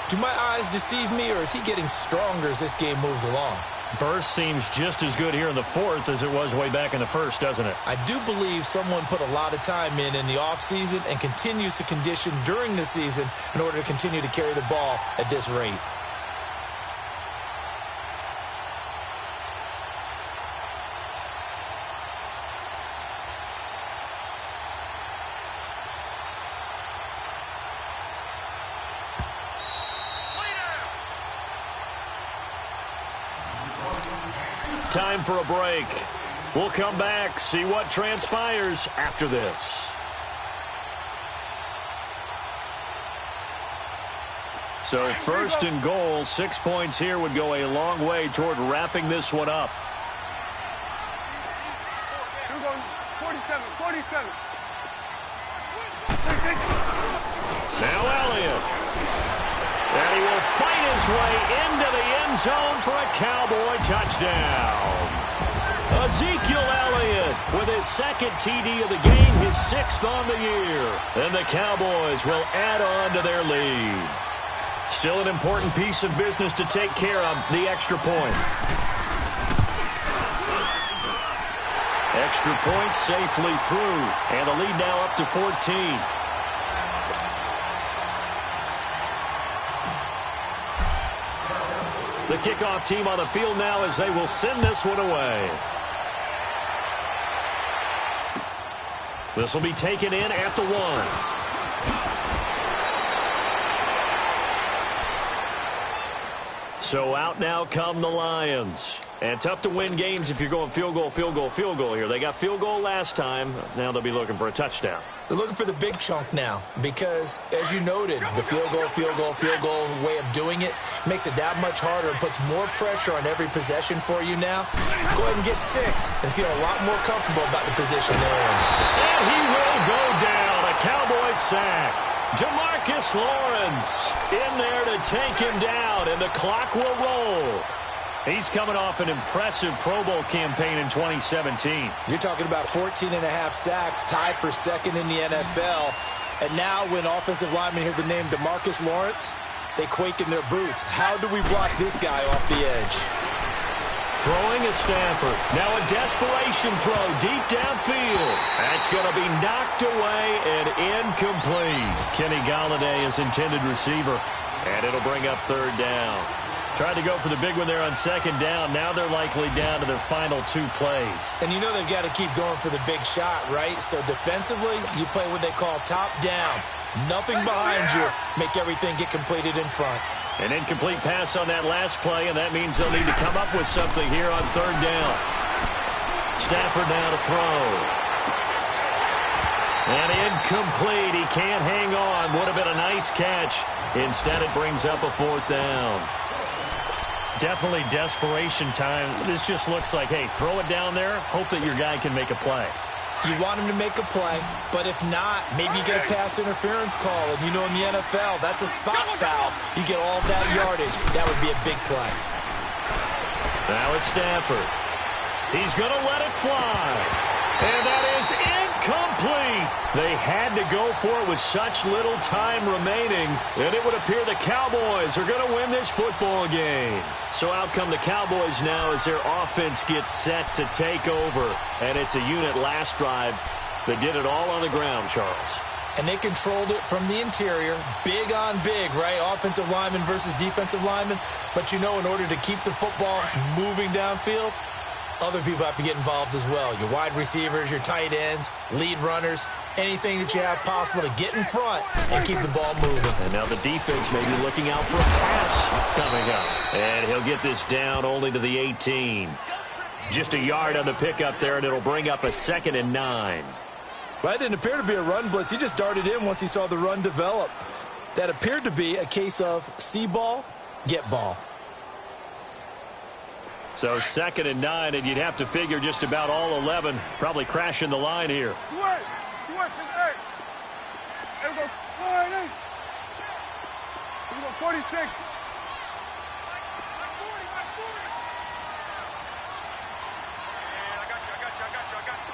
Do my eyes deceive me, or is he getting stronger as this game moves along? Burst seems just as good here in the 4th as it was way back in the 1st, doesn't it? I do believe someone put a lot of time in the offseason and continues to condition during the season in order to continue to carry the ball at this rate. Time for a break. We'll come back, see what transpires after this. So 1st and goal, 6 points here would go a long way toward wrapping this one up. We're going 47. Now Elliott. And he will fight his way into the end zone for a Cowboy touchdown. Ezekiel Elliott with his 2nd TD of the game, his 6th on the year. And the Cowboys will add on to their lead. Still an important piece of business to take care of, the extra point. Extra point safely through. And the lead now up to 14. The kickoff team on the field now as they will send this one away. This will be taken in at the 1. So out now come the Lions. And tough to win games if you're going field goal, field goal, field goal here. They got field goal last time. Now they'll be looking for a touchdown. They're looking for the big chunk now because, as you noted, the field goal way of doing it makes it that much harder and puts more pressure on every possession for you now. Go ahead and get 6 and feel a lot more comfortable about the position they're in. And he will go down. A Cowboys sack. Jamarcus Lawrence in there to take him down, and the clock will roll. He's coming off an impressive Pro Bowl campaign in 2017. You're talking about 14.5 sacks, tied for second in the NFL. And now when offensive linemen hear the name Demarcus Lawrence, they quake in their boots. How do we block this guy off the edge? Throwing is Stafford. Now a desperation throw deep downfield. That's going to be knocked away and incomplete. Kenny Golladay is intended receiver. And it'll bring up 3rd down. Tried to go for the big one there on 2nd down. Now they're likely down to their final 2 plays. And you know they've got to keep going for the big shot, right? So defensively, you play what they call top down. Nothing behind you. Make everything get completed in front. An incomplete pass on that last play, and that means they'll need to come up with something here on 3rd down. Stafford now to throw. And incomplete. He can't hang on. Would have been a nice catch. Instead, it brings up a 4th down. Definitely desperation time. This just looks like, hey, throw it down there, hope that your guy can make a play. You want him to make a play, but if not, maybe you get a pass interference call. And you know in the NFL, that's a spot foul. You get all that yardage. That would be a big play. Now it's Stafford. He's going to let it fly. And that is incomplete. They had to go for it with such little time remaining, and it would appear the Cowboys are going to win this football game. So out come the Cowboys now as their offense gets set to take over. And it's a unit last drive that did it all on the ground, Charles. And they controlled it from the interior, big on big, right? Offensive lineman versus defensive lineman. But you know, in order to keep the football moving downfield, other people have to get involved as well. Your wide receivers, your tight ends, lead runners, anything that you have possible to get in front and keep the ball moving. And now the defense may be looking out for a pass coming up. And he'll get this down only to the 18. Just a yard on the pickup there, and it'll bring up a 2nd and 9. Well, that didn't appear to be a run blitz. He just darted in once he saw the run develop. That appeared to be a case of see ball, get ball. So 2nd and 9, and you'd have to figure just about all 11 probably crashing the line here. Switch, hey. There we go, 48. Here we go, 46.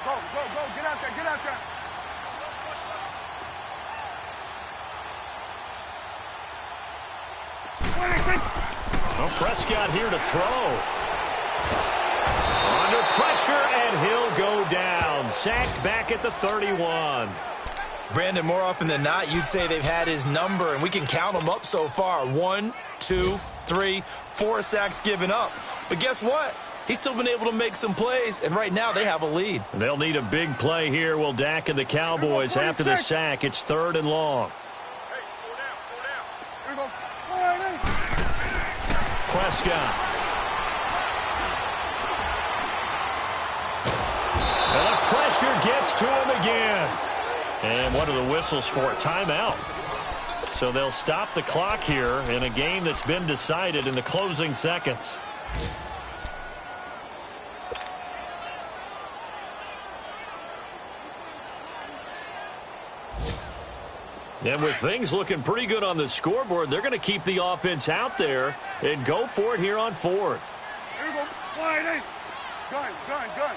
Go, get out there. Well, Prescott here to throw. Under pressure, and he'll go down. Sacked back at the 31. Brandon, more often than not, you'd say they've had his number, and we can count them up so far. 1, 2, 3, 4 sacks given up. But guess what? He's still been able to make some plays, and right now they have a lead. They'll need a big play here, will Dak and the Cowboys after the sack. It's 3rd and long. Hey, go down. Here we go. Prescott. And the pressure gets to him again. And what are the whistles for? Timeout. So they'll stop the clock here in a game that's been decided in the closing seconds. And with things looking pretty good on the scoreboard, they're going to keep the offense out there and go for it here on 4th. Here we go. Wide 8. Gun. Here we go.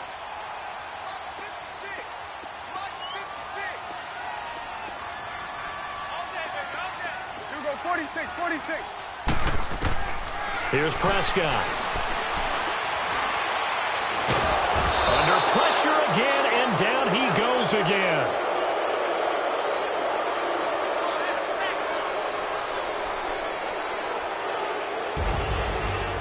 46. Here's Prescott. Under pressure again, and down he goes again.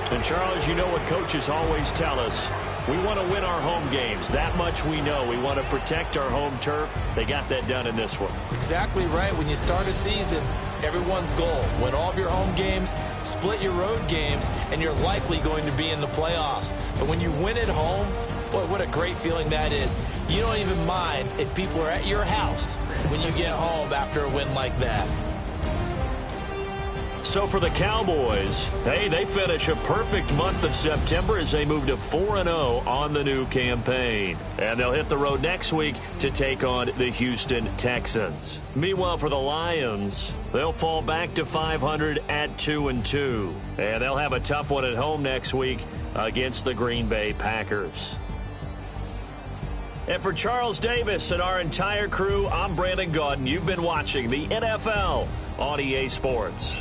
And, Charles, you know what coaches always tell us. We want to win our home games. That much we know. We want to protect our home turf. They got that done in this one. Exactly right. When you start a season, everyone's goal, win all of your home games, split your road games, and you're likely going to be in the playoffs. But when you win at home, boy, what a great feeling that is. You don't even mind if people are at your house when you get home after a win like that. So for the Cowboys, hey, they finish a perfect month of September as they move to 4-0 on the new campaign. And they'll hit the road next week to take on the Houston Texans. Meanwhile, for the Lions, they'll fall back to 500 at 2-2. And they'll have a tough one at home next week against the Green Bay Packers. And for Charles Davis and our entire crew, I'm Brandon Gaudin. You've been watching the NFL on EA Sports.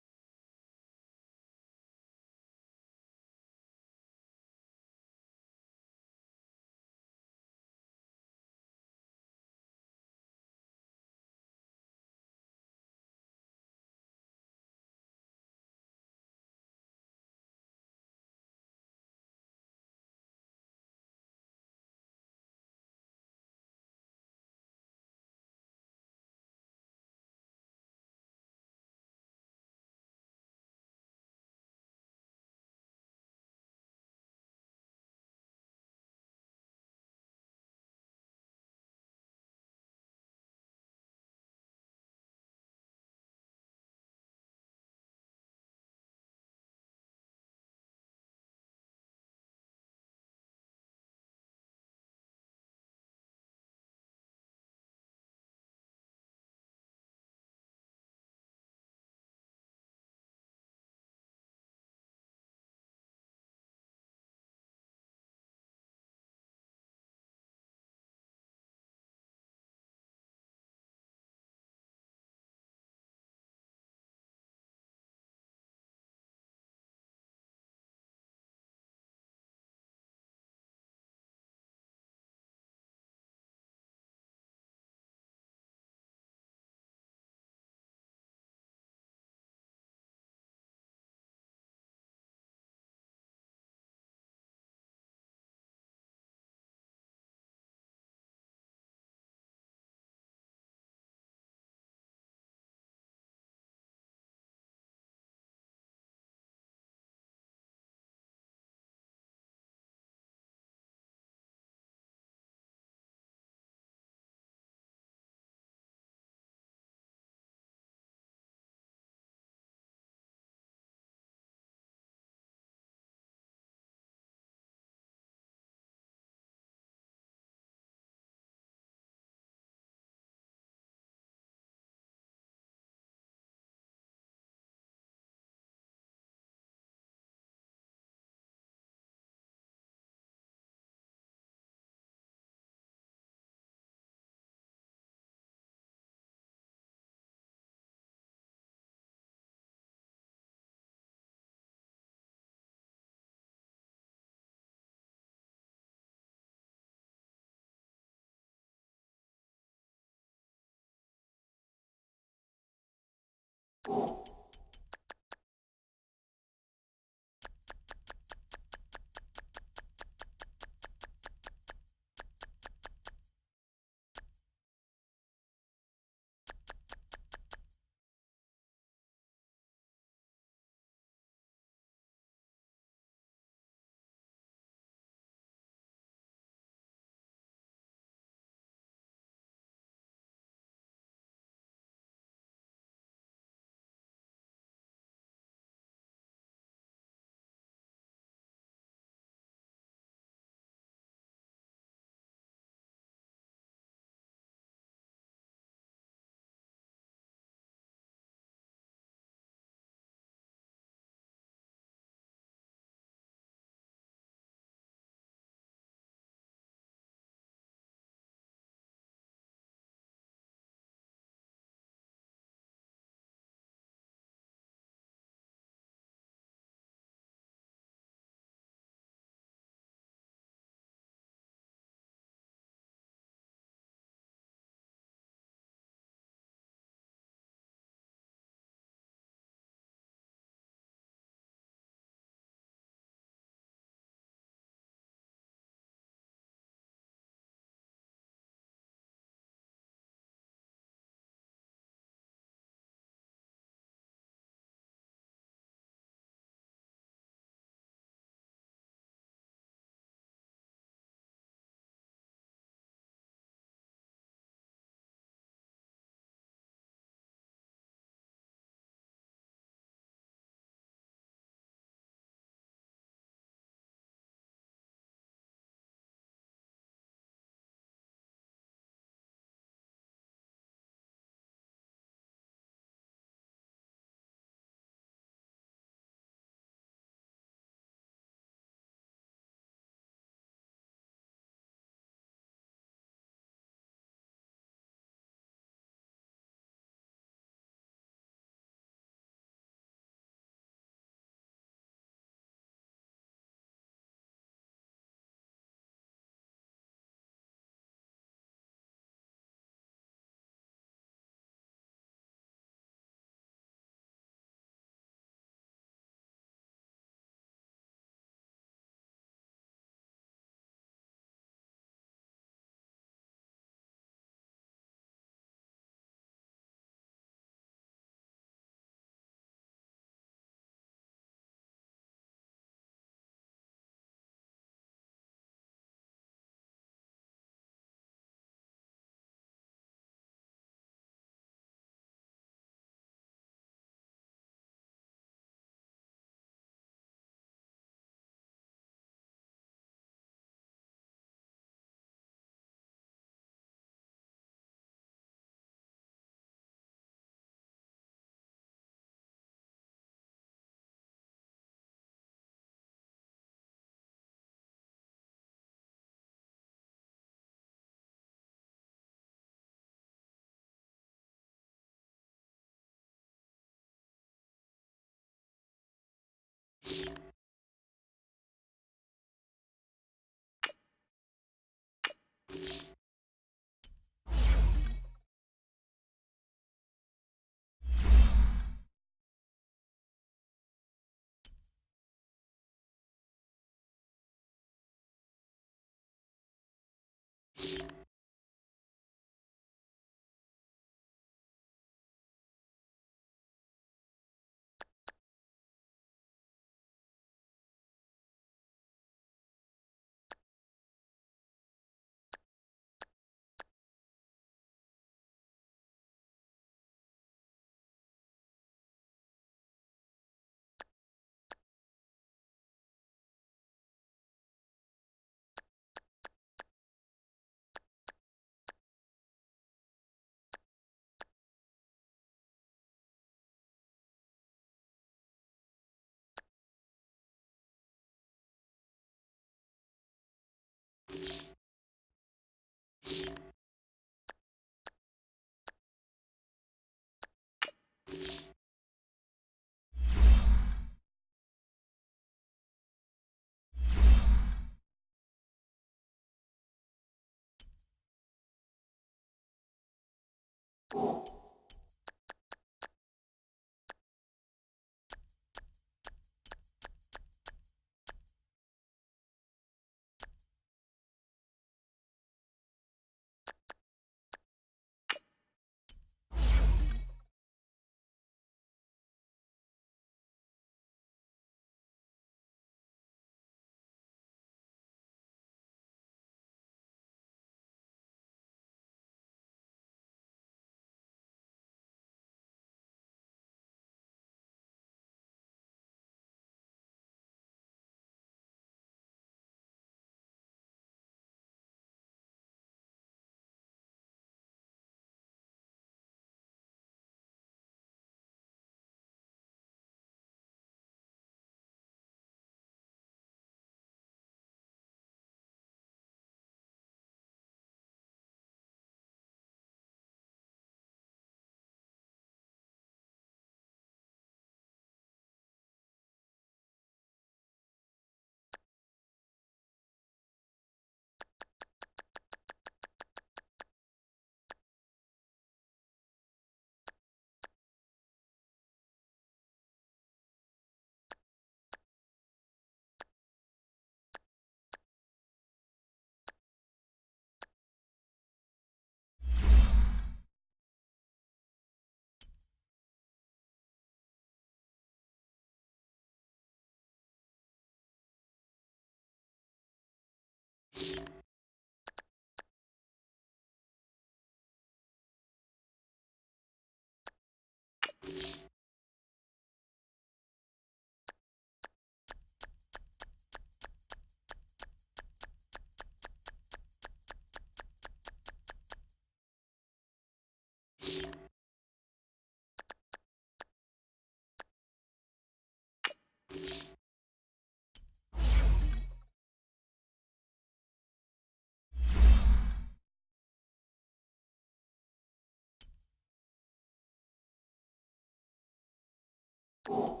you